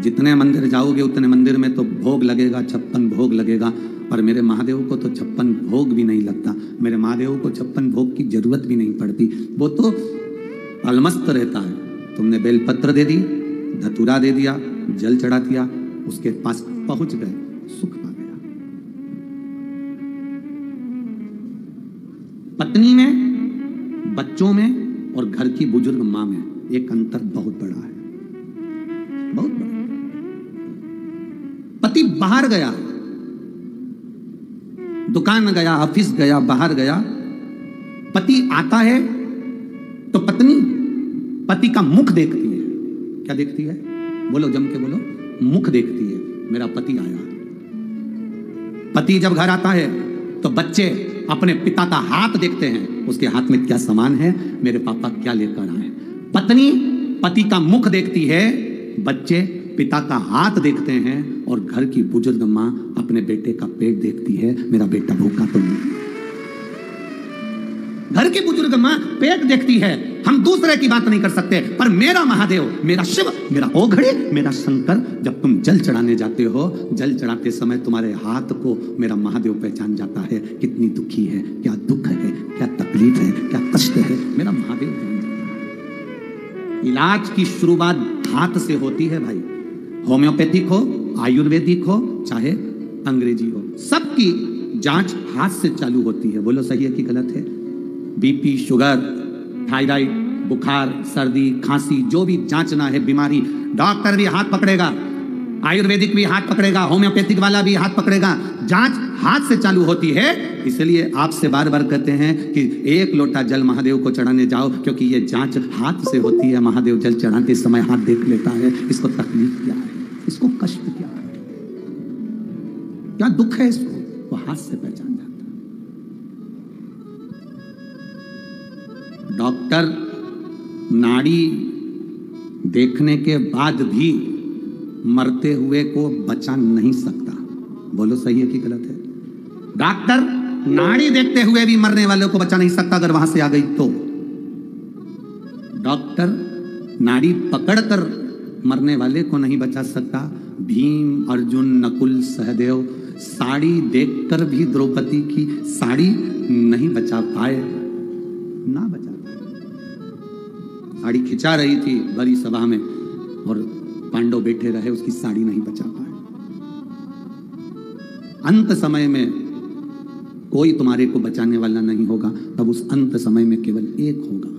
Speaker 1: जितने मंदिर जाओगे उतने मंदिर में तो भोग लगेगा, 56 भोग लगेगा, पर मेरे महादेव को तो 56 भोग भी नहीं लगता। मेरे महादेव को 56 भोग की जरूरत भी नहीं पड़ती, वो तो अलमस्त रहता है। तुमने बेलपत्र दे दी, धतूरा दे दिया, जल चढ़ा दिया, उसके पास पहुंच गए, सुख पा गया। पत्नी में, बच्चों में और घर की बुजुर्ग मां में एक अंतर बहुत बड़ा है, बहुत बड़ा। पति बाहर गया, दुकान गया, ऑफिस गया, बाहर गया, पति आता है तो पत्नी पति का मुख देखती है। क्या देखती है? बोलो, जम के बोलो, मुख देखती है, मेरा पति आया। पति जब घर आता है तो बच्चे अपने पिता का हाथ देखते हैं, उसके हाथ में क्या सामान है, मेरे पापा क्या लेकर आए। पत्नी पति का मुख देखती है, बच्चे पिता का हाथ देखते हैं, और घर की बुजुर्ग मां अपने बेटे का पेट देखती है, मेरा बेटा भूखा तो नहीं। घर की बुजुर्ग मां पेट देखती है। हम दूसरे की बात नहीं कर सकते, पर मेरा महादेव, मेरा शिव, मेरा ओघड़े, मेरा शंकर, जब तुम जल चढ़ाने जाते हो, जल चढ़ाते समय तुम्हारे हाथ को मेरा महादेव पहचान जाता है, कितनी दुखी है, क्या दुख है, क्या तकलीफ है, क्या कष्ट है, मेरा महादेव जान जाता है। इलाज की शुरुआत हाथ से होती है भाई, होम्योपैथिक हो, आयुर्वेदिक हो, चाहे अंग्रेजी हो, सबकी जांच हाथ से चालू होती है। बोलो सही है कि गलत है? बीपी, शुगर, थायराइड, बुखार, सर्दी, खांसी, जो भी जांचना है बीमारी, डॉक्टर भी हाथ पकड़ेगा, आयुर्वेदिक भी हाथ पकड़ेगा, होम्योपैथिक वाला भी हाथ पकड़ेगा, जांच हाथ से चालू होती है। इसलिए आपसे बार बार कहते हैं कि 1 लोटा जल महादेव को चढ़ाने जाओ, क्योंकि ये जांच हाथ से होती है। महादेव जल चढ़ाते समय हाथ देख लेता है, इसको तकलीफ क्या है, इसको कष्ट क्या है, क्या दुख है, इसको वो हाथ से पहचान जाता है। डॉक्टर नाड़ी देखने के बाद भी मरते हुए को बचा नहीं सकता। बोलो सही है कि गलत है? डॉक्टर नाड़ी देखते हुए भी मरने वाले को बचा नहीं सकता, अगर वहां से आ गई तो। डॉक्टर नाड़ी पकड़कर मरने वाले को नहीं बचा सकता। भीम, अर्जुन, नकुल, सहदेव साड़ी देखकर भी द्रौपदी की साड़ी नहीं बचा पाए, ना बचा पाए। साड़ी खिंचा रही थी बड़ी सभा में और पांडव बैठे रहे, उसकी साड़ी नहीं बचा पाए। अंत समय में कोई तुम्हारे को बचाने वाला नहीं होगा, तब उस अंत समय में केवल एक होगा,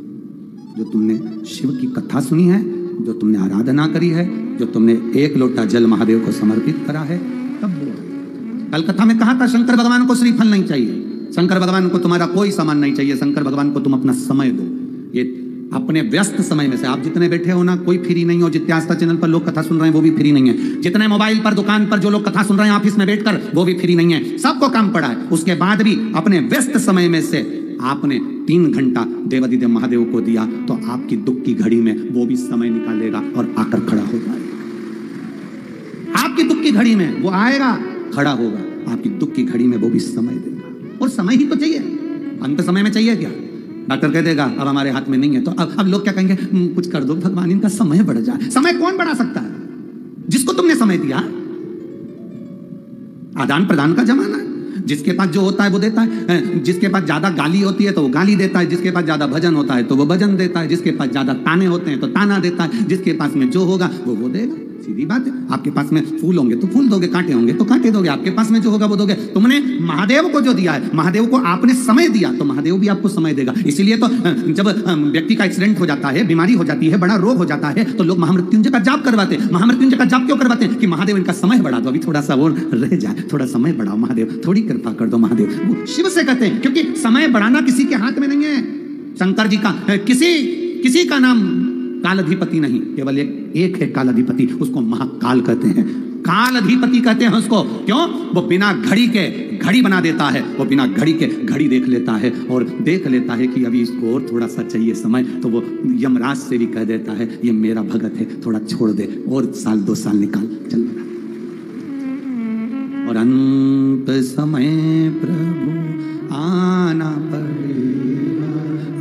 Speaker 1: जो तुमने शिव की कथा सुनी है, जो तुमने आराधना करी है, जो तुमने 1 लोटा जल महादेव को समर्पित करा है, तब वो। कल कथा में कहा था शंकर भगवान को श्रीफल नहीं चाहिए, शंकर भगवान को तुम्हारा कोई सामान नहीं चाहिए, शंकर भगवान को तुम अपना समय दो। ये अपने व्यस्त समय में से आप जितने बैठे हो ना, कोई फ्री नहीं हो। जितने आस्था चैनल पर लोग कथा सुन रहे हैं वो भी फ्री नहीं है। जितने मोबाइल पर, दुकान पर जो लोग कथा सुन रहे हैं ऑफिस में बैठकर, वो भी फ्री नहीं है। सबको काम पड़ा है। उसके बाद भी अपने व्यस्त समय में से आपने 3 घंटा देवाधिदेव महादेव को दिया, तो आपकी दुख की घड़ी में वो भी समय निकालेगा और आकर खड़ा हो जाएगा। आपकी दुख की घड़ी में वो आएगा, खड़ा होगा, आपकी दुख की घड़ी में वो भी समय देगा। और समय ही तो चाहिए, अंत समय में चाहिए क्या? डॉक्टर कह देगा अब हमारे हाथ में नहीं है, तो अब लोग क्या कहेंगे? कुछ कर दो भगवान, इनका समय बढ़ जाए। समय कौन बढ़ा सकता है? जिसको तुमने समय दिया। आदान प्रदान का जमाना है। जिसके पास जो होता है वो देता है। जिसके पास ज्यादा गाली होती है तो वो गाली देता है, जिसके पास ज्यादा भजन होता है तो वो भजन देता है, जिसके पास ज्यादा ताने होते हैं तो ताना देता है, जिसके पास में जो होगा वो देगा। सीधी बात है। आपके पास में फूल होंगे तो फूल दोगे, कांटे होंगे तो कांटे दोगे, आपके पास में जो होगा वो दोगे। तुमने महादेव को जो दिया है, महादेव को आपने समय दिया, तो महादेव भी आपको समय देगा। इसीलिए तो जब व्यक्ति का एक्सीडेंट हो जाता है, बीमारी हो जाती है, बड़ा रोग हो जाता है, तो लोग महामृत्युंजय का जाप करवाते हैं। महामृत्युंजय का जाप क्यों करवाते हैं? कि महादेव इनका समय बढ़ा दो, अभी थोड़ा सा वो रह जाए, थोड़ा समय बढ़ाओ महादेव, थोड़ी कृपा कर दो महादेव। वो शिव से कहते हैं, क्योंकि समय बढ़ाना किसी के हाथ में नहीं है। शंकर जी का किसी का नाम कालाधिपति नहीं, केवल एक है कालाधिपति, उसको महाकाल कहते हैं। काल अधिपति कहते हैं उसको। क्यों? वो बिना घड़ी के घड़ी बना देता है, वो बिना घड़ी के घड़ी देख लेता है और देख लेता है कि अभी इसको और थोड़ा सा चाहिए समय, तो वो यमराज से भी कह देता है ये मेरा भगत है, थोड़ा छोड़ दे और साल 2 साल निकाल चल। और अंत समय प्रभु आना पड़ेगा,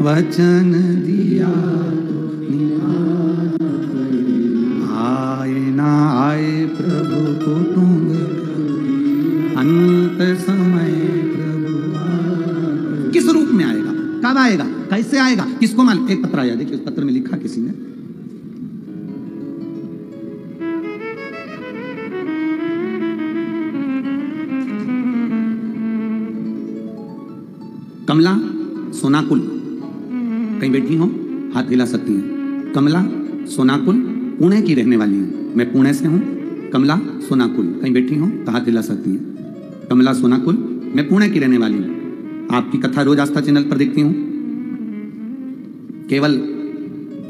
Speaker 1: वचन दिया आए ना आए प्रभु को तुम, अंत समय प्रभु किस रूप में आएगा, कब आएगा, कैसे आएगा, किसको मालूम। एक पत्र आया, देखिए उस पत्र में लिखा किसी ने, कमला सोनाकुल, कहीं बैठी हो हाथ हिला सकती हैं। कमला सोनाकुल पुणे की रहने वाली हूँ, मैं पुणे से हूँ। कमला सोनाकुल, कहीं बैठी हो तो हाथ हिला सकती हैं। कमला सोनाकुल, मैं पुणे की रहने वाली हूँ। आपकी कथा रोज आस्था चैनल पर देखती हूँ। केवल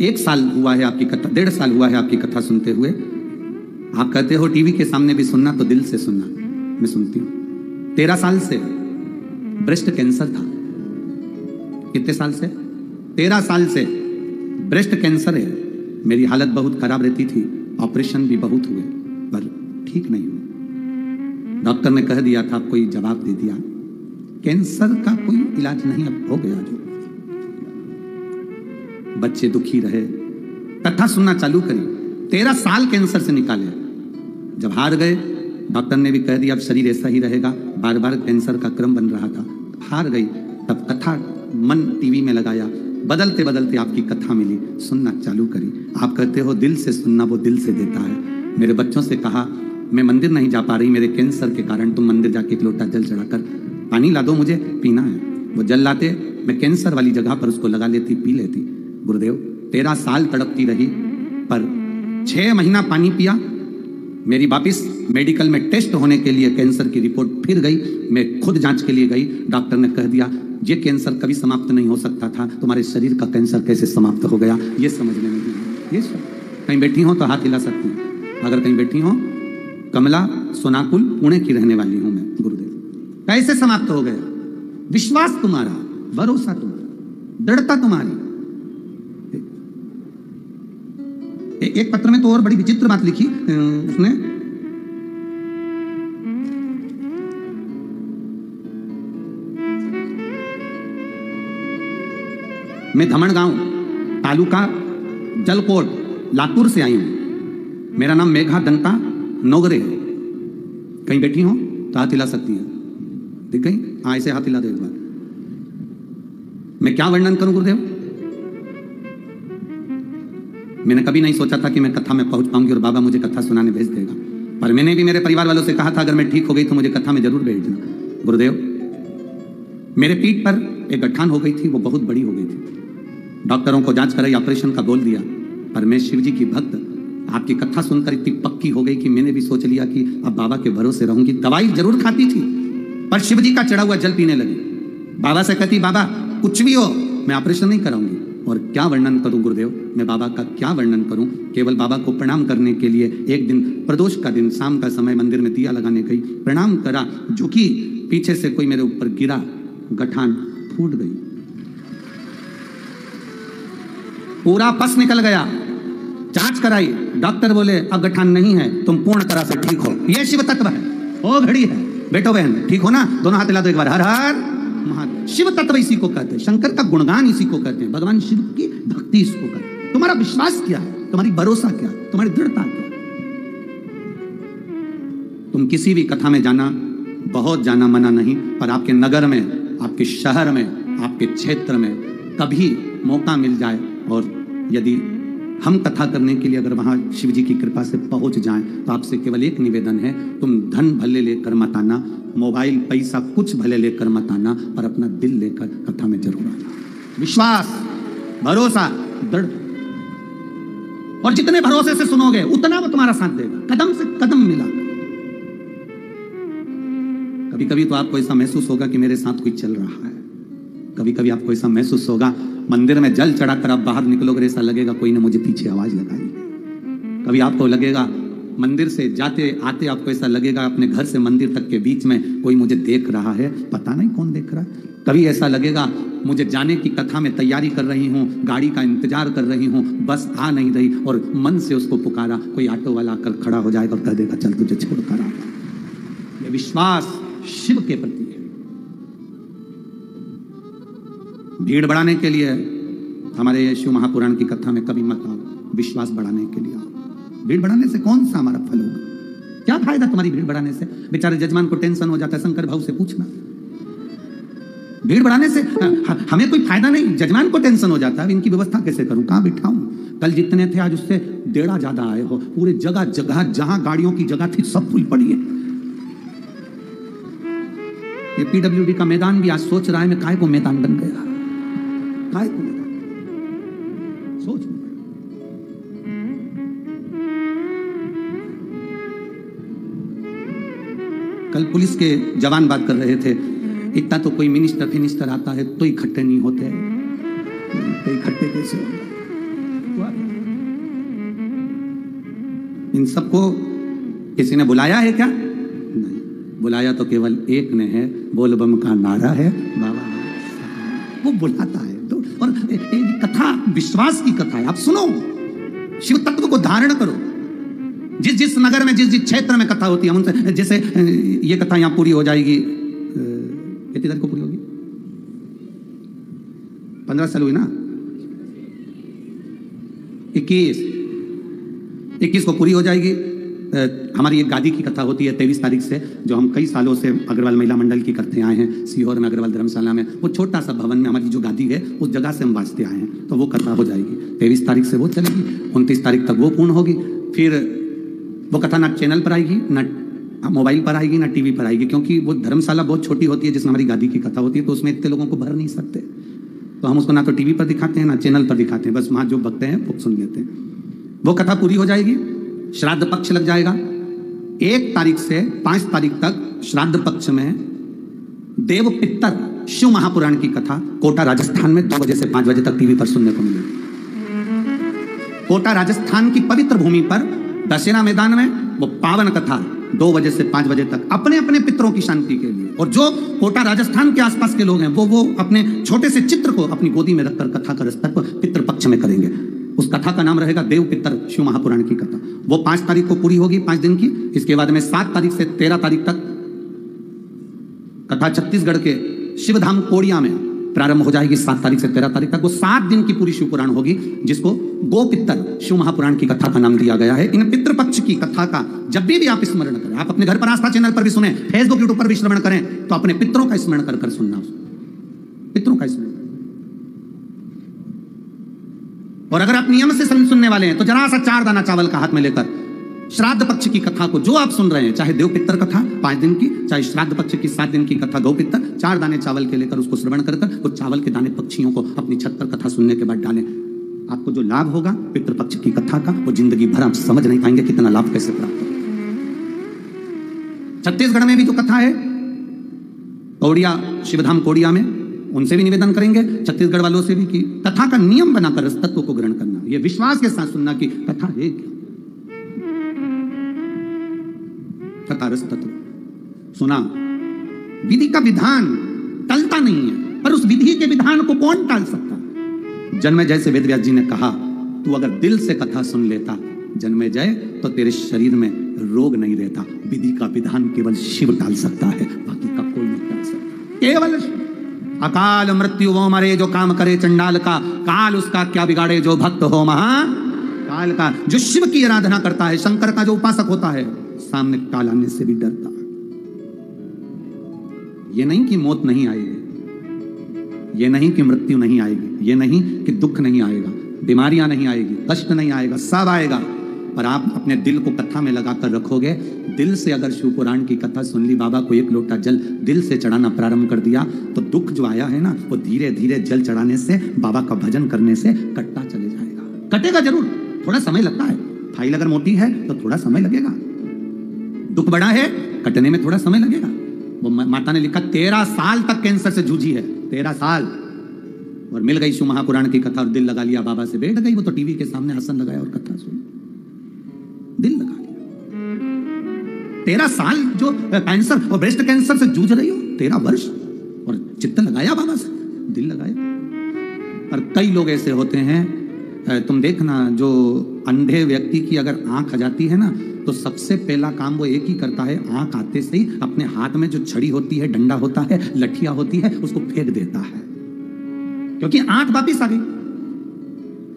Speaker 1: 1 साल हुआ है आपकी कथा, 1.5 साल हुआ है आपकी कथा सुनते हुए। आप कहते हो टीवी के सामने भी सुनना तो दिल से सुनना, मैं सुनती हूँ। 13 साल से ब्रेस्ट कैंसर था। कितने साल से? 13 साल से ब्रेस्ट कैंसर है। मेरी हालत बहुत खराब रहती थी, ऑपरेशन भी बहुत हुए पर ठीक नहीं हुए। डॉक्टर ने कह दिया था, कोई जवाब दे दिया, कैंसर का कोई इलाज नहीं, अब हो गया जो। बच्चे दुखी रहे, कथा सुनना चालू करी, 13 साल कैंसर से निकाले। जब हार गए, डॉक्टर ने भी कह दिया अब शरीर ऐसा ही रहेगा, बार बार कैंसर का क्रम बन रहा था। हार गई, तब कथा मन टीवी में लगाया, बदलते बदलते आपकी कथा मिली, सुनना चालू करी। आप कहते हो दिल से सुनना, वो दिल से देता है। मेरे बच्चों से कहा मैं मंदिर नहीं जा पा रही मेरे कैंसर के कारण, तुम मंदिर जाके 1 लोटा जल चढ़ाकर पानी ला दो, मुझे पीना है। वो जल लाते, मैं कैंसर वाली जगह पर उसको लगा लेती, पी लेती। गुरुदेव 13 साल तड़पती रही, पर 6 महीना पानी पिया। मेरी वापिस मेडिकल में टेस्ट होने के लिए कैंसर की रिपोर्ट फिर गई, मैं खुद जांच के लिए गई। डॉक्टर ने कह दिया ये कैंसर कभी समाप्त नहीं हो सकता था, तुम्हारे शरीर का कैंसर कैसे समाप्त हो गया, ये समझने में नहीं। ये कहीं बैठी हो तो हाथ हिला सकती हूँ। अगर कहीं बैठी हो, कमला सोनाकुल पुणे की रहने वाली हूं मैं। गुरुदेव कैसे समाप्त हो गया? विश्वास तुम्हारा, भरोसा तुम्हारा, दृढ़ता तुम्हारी। एक पत्र में तो और बड़ी विचित्र बात लिखी उसने, मैं धमणगांव तालुका जलकोट लातूर से आई हूं। मेरा नाम मेघा दंता नोगरे है। कहीं बैठी हो तो हाथ हिला सकती है। दिख गई? हाँ, ऐसे हाथ हिला दो एक बार। मैं क्या वर्णन करूं गुरुदेव? मैंने कभी नहीं सोचा था कि मैं कथा में पहुंच पाऊंगी और बाबा मुझे कथा सुनाने भेज देगा, पर मैंने भी मेरे परिवार वालों से कहा था अगर मैं ठीक हो गई तो मुझे कथा में जरूर भेजना। गुरुदेव मेरे पीठ पर एक गठान हो गई थी, वो बहुत बड़ी हो गई थी। डॉक्टरों को जांच कराई, ऑपरेशन का बोल दिया, पर मैं शिव जी की भक्त, आपकी कथा सुनकर इतनी पक्की हो गई कि मैंने भी सोच लिया कि अब बाबा के भरोसे रहूंगी। दवाई जरूर खाती थी पर शिव जी का चढ़ा हुआ जल पीने लगी। बाबा से कहती बाबा कुछ भी हो मैं ऑपरेशन नहीं कराऊंगी। और क्या वर्णन करूं गुरुदेव, मैं बाबा का क्या वर्णन करूं। केवल बाबा को प्रणाम करने के लिए एक दिन प्रदोष का दिन शाम का समय मंदिर में दिया लगाने गई, प्रणाम करा, झुकी, पीछे से कोई मेरे ऊपर गिरा, गठान फूट गई, पूरा पस निकल गया। जांच कराई, डॉक्टर बोले अब गठान नहीं है, तुम पूर्ण तरह से ठीक हो। ये शिव तत्व है, ओ घड़ी है। बेटो बहन ठीक हो ना? दोनों हाथ हिला दो एक बार। हर हर महादेव। शिव तत्व इसी को कहते हैं, शंकर का गुणगान इसी को कहते हैं, भगवान शिव की भक्ति इसको कहते हैं। तुम्हारा विश्वास क्या है, तुम्हारी भरोसा क्या, तुम्हारी दृढ़ता क्या? तुम किसी भी कथा में जाना, बहुत जाना मना नहीं, पर आपके नगर में, आपके शहर में, आपके क्षेत्र में कभी मौका मिल जाए और यदि हम कथा करने के लिए अगर वहां शिव जी की कृपा से पहुंच जाएं, तो आपसे केवल एक निवेदन है, तुम धन भले लेकर मत आना, मोबाइल पैसा कुछ भले लेकर मत आना, पर अपना दिल लेकर कथा में जरूर आना। विश्वास, भरोसा, दृढ़, और जितने भरोसे से सुनोगे उतना वो तुम्हारा साथ देगा, कदम से कदम मिला। कभी कभी तो आपको ऐसा महसूस होगा कि मेरे साथ कोई चल रहा है, कभी कभी आपको ऐसा महसूस होगा मंदिर में जल चढ़ाकर आप बाहर निकलोगे, ऐसा लगेगा कोई ने मुझे पीछे आवाज लगाई। कभी आपको लगेगा मंदिर से जाते आते आपको ऐसा लगेगा अपने घर से मंदिर तक के बीच में कोई मुझे देख रहा है, पता नहीं कौन देख रहा है। कभी ऐसा लगेगा मुझे जाने की कथा में तैयारी कर रही हूँ, गाड़ी का इंतजार कर रही हूँ, बस आ नहीं रही, और मन से उसको पुकारा, कोई ऑटो वाला आकर खड़ा हो जाएगा और कह देगा चल तुझे छोड़ कर आ। ये विश्वास शिव के प्रति है। भीड़ बढ़ाने के लिए हमारे शिव महापुराण की कथा में कभी मत आओ, विश्वास बढ़ाने के लिए आओ। भीड़ बढ़ाने से कौन सा हमारा फल होगा? क्या फायदा तुम्हारी भीड़ बढ़ाने से? बेचारे जजमान को टेंशन हो जाता है, शंकर भाव से पूछना। भीड़ बढ़ाने से हमें कोई फायदा नहीं, जजमान को टेंशन हो जाता है, इनकी व्यवस्था कैसे करूं, कहां बिठाऊं? कल जितने थे आज उससे 1.5 ज्यादा आए हो। पूरे जगह जगह जहां गाड़ियों की जगह थी सब फुल पड़ी है। ये पीडब्ल्यूडी का मैदान भी आज सोच रहा है मैं काहे को मैदान बन गया, काहे को मैदान सोच। कल पुलिस के जवान बात कर रहे थे, इतना तो कोई मिनिस्टर फिनिस्टर आता है तो इकट्ठे नहीं होते, तो इकट्ठे कैसे होगा? इन सबको किसी ने बुलाया है क्या? नहीं, बुलाया तो केवल एक ने है, बोलबम का नारा है, बाबा वो बुलाता है। तो और कथा विश्वास की कथा है, आप सुनो, शिव तत्व को धारण करो। जिस जिस नगर में जिस जिस क्षेत्र में कथा होती है उनसे, जैसे ये कथा यहां पूरी हो जाएगी, कितनी तारीख को पूरी होगी? 15 साल हुई ना, 21 को पूरी हो जाएगी। हमारी एक गादी की कथा होती है 23 तारीख से, जो हम कई सालों से अग्रवाल महिला मंडल की करते आए हैं, सीहोर में अग्रवाल धर्मशाला में, वो छोटा सा भवन में हमारी जो गादी है उस जगह से हम बाजते आए हैं, तो वो कथा हो जाएगी 23 तारीख से, वो चलेगी, 29 तारीख तक वो पूर्ण होगी। फिर वो कथा ना चैनल पर आएगी, ना मोबाइल पर आएगी, ना टीवी पर आएगी, क्योंकि वो धर्मशाला बहुत छोटी होती है जिसमें हमारी गादी की कथा होती है, तो उसमें इतने लोगों को भर नहीं सकते, तो हम उसको ना तो टीवी पर दिखाते हैं ना चैनल पर दिखाते हैं, बस वहां जो भक्त हैं वो सुन लेते हैं। वो कथा पूरी हो जाएगी, श्राद्ध पक्ष लग जाएगा। 1 तारीख से 5 तारीख तक श्राद्ध पक्ष में देव पितर शिव महापुराण की कथा कोटा राजस्थान में 2 बजे से 5 बजे तक टीवी पर सुनने को मिलेगी। कोटा राजस्थान की पवित्र भूमि पर दशहरा मैदान में वो पावन कथा 2 बजे से 5 बजे तक अपने अपने पितरों की शांति के लिए, और जो कोटा राजस्थान के आसपास के लोग हैं वो अपने छोटे से चित्र को अपनी गोदी में रखकर कथा का रस्तत्व पितृ पक्ष में करेंगे। उस कथा का नाम रहेगा देव पितर शिव महापुराण की कथा। वो 5 तारीख को पूरी होगी, 5 दिन की। इसके बाद में 7 तारीख से 13 तारीख तक कथा छत्तीसगढ़ के शिवधाम कोड़िया में प्रारंभ हो जाएगी। 7 तारीख से 13 तारीख तक वो 7 दिन की पूरी शिव पुराण होगी, जिसको गो पितर शिव महापुराण की कथा का नाम दिया गया है। इन पितृपक्ष की कथा का जब भी आप स्मरण करें, आप अपने घर पर आस्था चैनल पर भी सुने, फेसबुक यूट्यूब पर भी श्रवण करें, तो अपने पितरों का स्मरण कर कर सुनना, पितरों का स्मरण। और अगर आप नियम से सुनने वाले हैं तो जरा सा 4 दाना चावल का हाथ में लेकर श्राद्ध पक्ष की कथा को जो आप सुन रहे हैं, चाहे देव पितर कथा 5 दिन की, चाहे श्राद्ध पक्ष की 7 दिन की कथा गौ पितर, 4 दाने चावल के लेकर उसको श्रवण कर कर वो चावल के दाने पक्षियों को अपनी छत पर कथा सुनने के बाद डालें। आपको जो लाभ होगा पितृपक्ष की कथा का, वो जिंदगी भर आप समझ नहीं पाएंगे कितना लाभ कैसे प्राप्त होगा। छत्तीसगढ़ में भी जो कथा है कोड़िया, शिवधाम कोड़िया में, उनसे भी निवेदन करेंगे, छत्तीसगढ़ वालों से भी, कि कथा का नियम बनाकर इस तत्व को ग्रहण करना, ये विश्वास के साथ सुनना कि कथा है क्या, कथा रस तत्व सुना। विधि का विधान टलता नहीं है, पर उस विधि के विधान को कौन टाल सकता? जन्मेजय से वेदव्यास जी ने कहा, तू अगर दिल से कथा सुन लेता जन्मेजय, तो तेरे शरीर में रोग नहीं रहता। विधि का विधान केवल शिव टाल सकता है, बाकी का कोई नहीं टाल सकता, केवल शिव। अकाल मृत्यु वो मरे जो काम करे चंडाल का, काल उसका क्या बिगाड़े जो भक्त हो महाकाल का। जो शिव की आराधना करता है, शंकर का जो उपासक होता है, सामने काल आने से भी डरता है। ये नहीं कि मौत नहीं आएगी, ये नहीं कि मृत्यु नहीं आएगी, ये नहीं कि दुख नहीं आएगा, बीमारियां नहीं आएगी, कष्ट नहीं आएगा, सब आएगा, पर आप अपने दिल को कथा में लगाकर रखोगे। दिल से अगर शिव पुराण की कथा सुन ली, बाबा को 1 लोटा जल दिल से चढ़ाना प्रारंभ कर दिया, तो दुख जो आया है ना, वो धीरे धीरे जल चढ़ाने से, बाबा का भजन करने से कटता चले जाएगा। कटेगा जरूर, थोड़ा समय लगता है, फाइल अगर मोटी है तो थोड़ा समय लगेगा, दुख बड़ा है कटने में थोड़ा समय लगेगा। वो माता ने लिखा 13 साल तक कैंसर से जूझी है, 13 साल, और मिल गई शिव महापुराण की कथा और दिल लगा लिया, बाबा से बैठ गई। वो तो टीवी के सामने आसन लगाया और कथा सुनी, दिल लगा लिया। 13 साल जो कैंसर और ब्रेस्ट कैंसर से जूझ रही हो, 13 वर्ष, और चित्त लगाया बाबा से, दिल लगाया। और कई लोग ऐसे होते हैं, तुम देखना, जो अंधे व्यक्ति की अगर आंख आ जाती है ना, तो सबसे पहला काम वो एक ही करता है, आंख आते से ही अपने हाथ में जो छड़ी होती है, डंडा होता है, लठिया होती है, उसको फेंक देता है, क्योंकि आंख वापिस आ गई।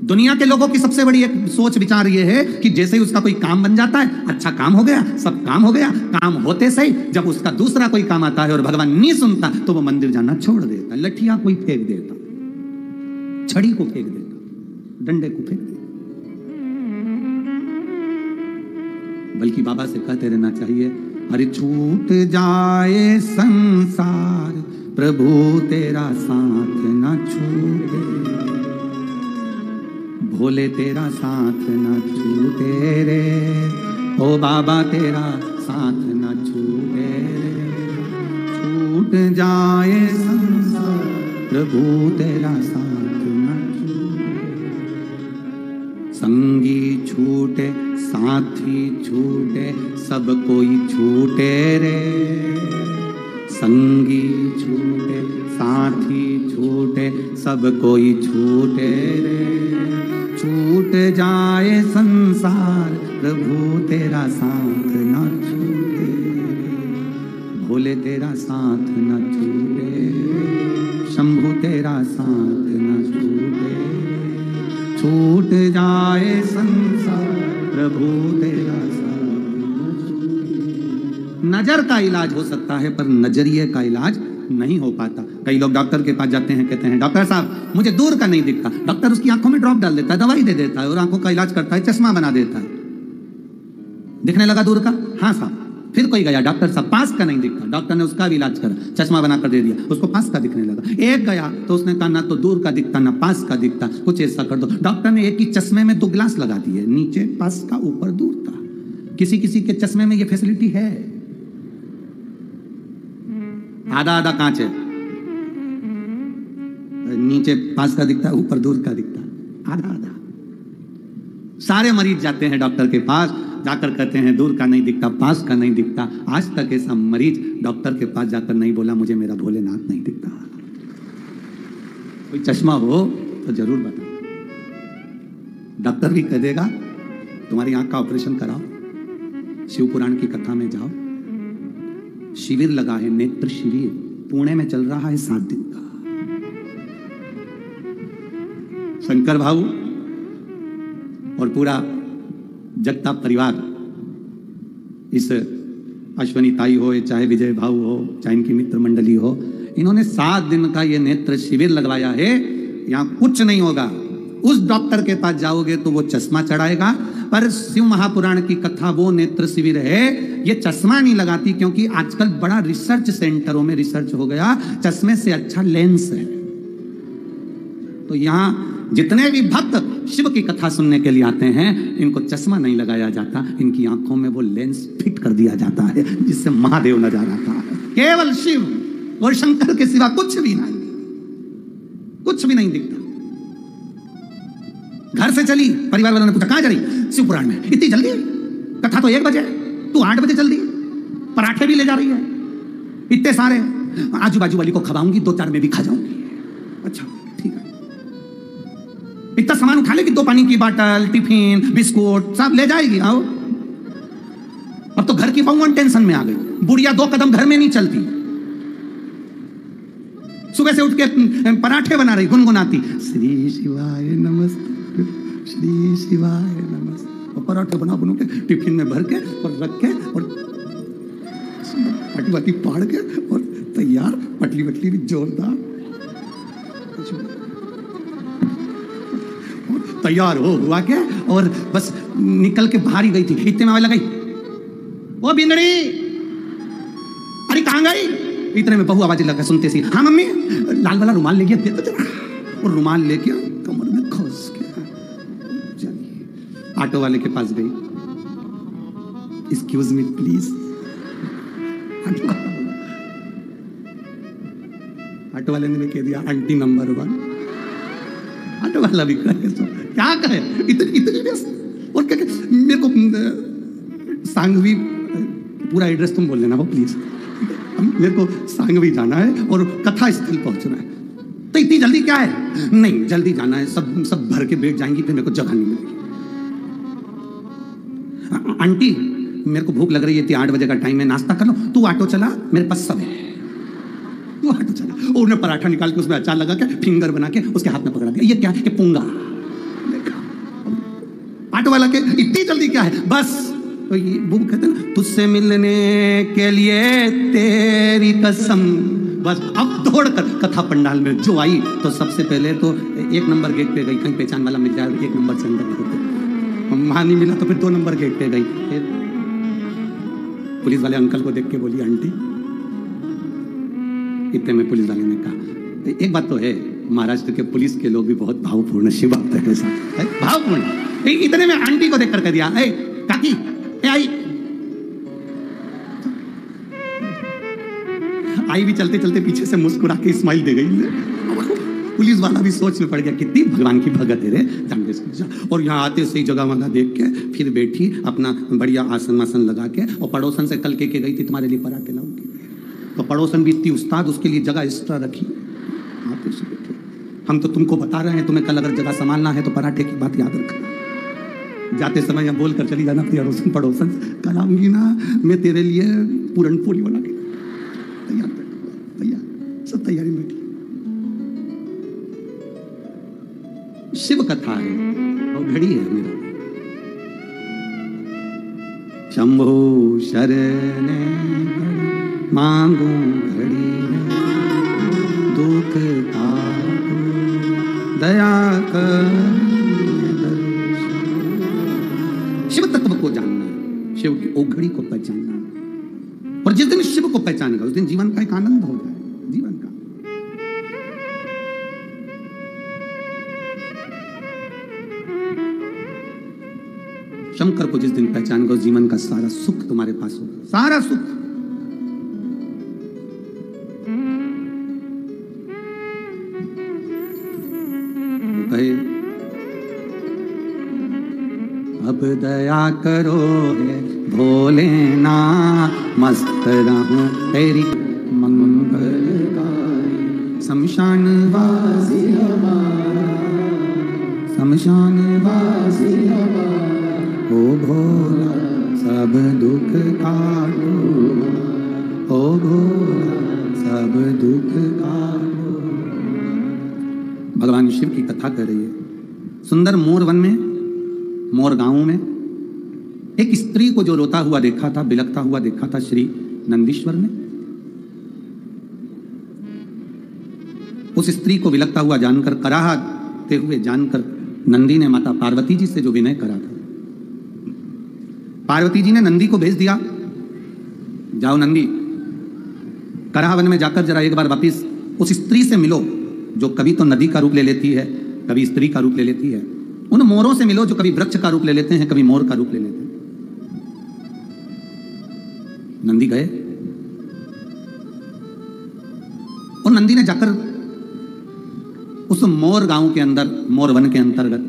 Speaker 1: दुनिया के लोगों की सबसे बड़ी एक सोच विचार ये है कि जैसे ही उसका कोई काम बन जाता है, अच्छा काम हो गया, सब काम हो गया, काम होते सही जब उसका दूसरा कोई काम आता है और भगवान नहीं सुनता, तो वो मंदिर जाना छोड़ देता, लठिया कोई फेंक देता, छड़ी को फेंक देता, डंडे को फेंक देता। बल्कि बाबा से कहते रहना चाहिए, अरे छूट जाए संसार, प्रभु तेरा साथ न छूटे, भोले तेरा साथ न छूटे रे, ओ बाबा तेरा साथ न छूटे रे, छूट जाए संसार, प्रभु तेरा साथ न छूटे, संगी छूटे साथी छूटे, सब कोई छूटे रे, संगी छूटे साथी छूटे, सब कोई छूटे रे, छूट जाए संसार, प्रभु तेरा साथ न छूटे, भोले तेरा साथ न छूटे, शंभु तेरा साथ न छूटे, छूट जाए संसार, प्रभु तेरा साथ न छूटे। नजर का इलाज हो सकता है, पर नजरिए का इलाज नहीं हो पाता। कई लोग डॉक्टर के पास जाते हैं, कहते हैं डॉक्टर साहब मुझे दूर का नहीं दिखता, डॉक्टर उसकी आंखों में ड्रॉप डाल देता है, दवाई दे देता है और आंखों का इलाज करता है, चश्मा बना देता है, दिखने लगा दूर का, हाँ साहब। फिर कोई गया, डॉक्टर साहब पास का नहीं दिखता, डॉक्टर ने उसका भी इलाज करा, चश्मा बना कर दे दिया, उसको पास का दिखने लगा। एक गया तो उसने कहा ना तो दूर का दिखता ना पास का दिखता, कुछ ऐसा कर दो। डॉक्टर ने एक ही चश्मे में 2 ग्लास लगा दिए, नीचे पास का ऊपर दूर का। किसी किसी के चश्मे में ये फैसिलिटी है, आधा आधा कांच है, नीचे पास का दिखता है, ऊपर दूर का दिखता है, आधा आधा। सारे मरीज जाते हैं डॉक्टर के पास, जाकर कहते हैं दूर का नहीं दिखता, पास का नहीं दिखता। आज तक ऐसा मरीज डॉक्टर के पास जाकर नहीं बोला मुझे मेरा भोलेनाथ नहीं दिखता। कोई चश्मा हो तो जरूर बताओ, डॉक्टर भी कह देगा तुम्हारी आंख का ऑपरेशन कराओ, शिव पुराण की कथा में जाओ। शिविर लगा है, नेत्र शिविर पुणे में चल रहा है 7 दिन का। शंकर भाऊ और पूरा जगताप परिवार, इस अश्वनी ताई हो, चाहे विजय भाऊ हो, चाहे इनकी मित्र मंडली हो, इन्होंने 7 दिन का ये नेत्र शिविर लगवाया है। यहाँ कुछ नहीं होगा, उस डॉक्टर के पास जाओगे तो वो चश्मा चढ़ाएगा, पर शिव महापुराण की कथा वो नेत्र शिविर है, ये चश्मा नहीं लगाती, क्योंकि आजकल बड़ा रिसर्च सेंटरों में रिसर्च हो गया, चश्मे से अच्छा लेंस है। तो यहाँ जितने भी भक्त शिव की कथा सुनने के लिए आते हैं, इनको चश्मा नहीं लगाया जाता, इनकी आंखों में वो लेंस फिट कर दिया जाता है, जिससे महादेव नजर आता है। केवल शिव और शंकर के सिवा कुछ भी नहीं, कुछ भी नहीं दिखता। घर से चली, परिवार वालों ने पूछा कहां जा रही? शिव पुराण में। इतनी जल्दी? कथा तो 1 बजे, तू 8 बजे चल दी, पराठे भी ले जा रही है इतने सारे, आजू बाजू वाली को खवाऊंगी, 2-4 में भी खा जाऊंगी। अच्छा ठीक है, इतना सामान उठा लेगी, 2 पानी की बोतल, टिफिन, बिस्कुट सब ले जाएगी। आओ, अब तो घर की बहु टेंशन में आ गई, बुढ़िया 2 कदम घर में नहीं चलती, सुबह से उठ के पराठे बना रही, गुनगुनाती श्री शिवाय नमस्ते, श्री शिवाय नमस्ते, और पराठे बना के टिफिन में भर के और रख के और पटली वटली पाड़ के और तैयार, पटली वटली भी जोरदार तैयार हो हुआ के, और बस निकल के बाहर ही गई थी, इतने में आवाज लगाई, ओ बिंदड़ी, अरे कहां गई? इतने में बहू आवाज लगा, सुनते सी, हाँ मम्मी, लाल वाला रुमाल ले गया, दे तो जरा, और रुमाल लेके कमर में खोस के चलिए ऑटो वाले के पास गई, एक्सक्यूज मी प्लीज। ऑटो वाले ने भी कह दिया आंटी नंबर 1। ऑटो वाला भी कहे तो क्या कहे, इतनी व्यस्त, और क्या मेरे को सांघवी पूरा एड्रेस तुम बोल लेना वो प्लीज, मेरे को सांगवी जाना है और कथा स्थल पहुंचना है। तो इतनी जल्दी क्या है? नहीं जल्दी जाना है, सब भर के बैठ जाएंगी, फिर मेरे को जगह नहीं मिलेगी। आंटी मेरे को भूख लग रही है, 8 बजे का टाइम है, नाश्ता कर लो, तू ऑटो चला, मेरे पास सब है। वो ऑटो चला और उन्हें पराठा निकाल के उसमें अचार लगा के फिंगर बना के उसके हाथ में पकड़ा दिया। ये क्या है? पूंगा। ऑटो वाला के इतनी जल्दी क्या है? बस तो ये वो कहते हैं ना, तुझसे मिलने के लिए तेरी कसम। बस अब दौड़ कर कथा पंडाल में जो आई तो सबसे पहले तो 1 नंबर गेट पे गई, कहीं पहचान वाला मिल जाए 1 नंबर से अंदर। वहां नहीं मिला तो फिर 2 नंबर गेट पे गई। फिर पुलिस वाले अंकल को देख के बोली आंटी, इतने में पुलिस वाले ने कहा, एक बात तो है महाराष्ट्र के पुलिस के लोग भी बहुत भावपूर्ण, शिव भक्त है साथ, भावपूर्ण। इतने में आंटी को देख कर कह दिया, काकी आई भी चलते चलते पीछे से मुस्कुरा के स्माइल दे गई। पुलिस वाला भी सोच में पड़ गया, कितनी भगवान की भगत है रे, और यहाँ आते सही जगह वाला देख के फिर बैठी अपना बढ़िया आसन वासन लगा के, और पड़ोसन से कल के गई थी तुम्हारे लिए पराठे लाऊंगी, तो पड़ोसन भी इतनी उस्ताद, उसके लिए जगह एक्स्ट्रा रखी। आते से बैठे, हम तो तुमको बता रहे हैं, तुम्हें कल अगर जगह संभालना है तो पराठे की बात याद रखना। जाते समय यहाँ बोल कर चली जाना, पड़ोसन कल आऊंगी ना मैं तेरे लिए पूरन पूरी बना के, तैयार सब तैयारी में बैठी। शिव कथा है और घड़ी है मेरा। शंभो शरण मांगू घड़ी दुख तारो दया कर। शिव तत्व को जानना, शिव की ओघड़ी को पहचानना, और जिस दिन शिव को पहचानेगा उस दिन जीवन का एक आनंद हो जाए, जीवन का। शंकर को जिस दिन पहचानेगा उस जीवन का सारा सुख तुम्हारे पास होगा, सारा सुख। कहे अब दया करो है भोलेनाथ, मस्त रहूं तेरी मंगलकारी। शमशान वासी हमारा, शमशान वासी हमारा, ओ भोला सब दुख काटो, ओ भोला सब दुख काटो। भगवान शिव की कथा कर रही है। सुंदर मोर वन में, मोर गांव में एक स्त्री को जो रोता हुआ देखा था, बिलखता हुआ देखा था श्री नंदीश्वर ने, उस स्त्री को बिलखता हुआ जानकर, कराहते हुए जानकर नंदी ने माता पार्वती जी से जो विनय करा था, पार्वती जी ने नंदी को भेज दिया, जाओ नंदी कराह वन में जाकर जरा एक बार वापिस उस स्त्री से मिलो जो कभी तो नदी का रूप ले लेती है, कभी स्त्री का रूप ले लेती है। उन मोरों से मिलो जो कभी वृक्ष का रूप ले लेते हैं, कभी मोर का रूप ले लेते हैं। नंदी गए और नंदी ने जाकर उस मोर गांव के अंदर, मोर वन के अंतर्गत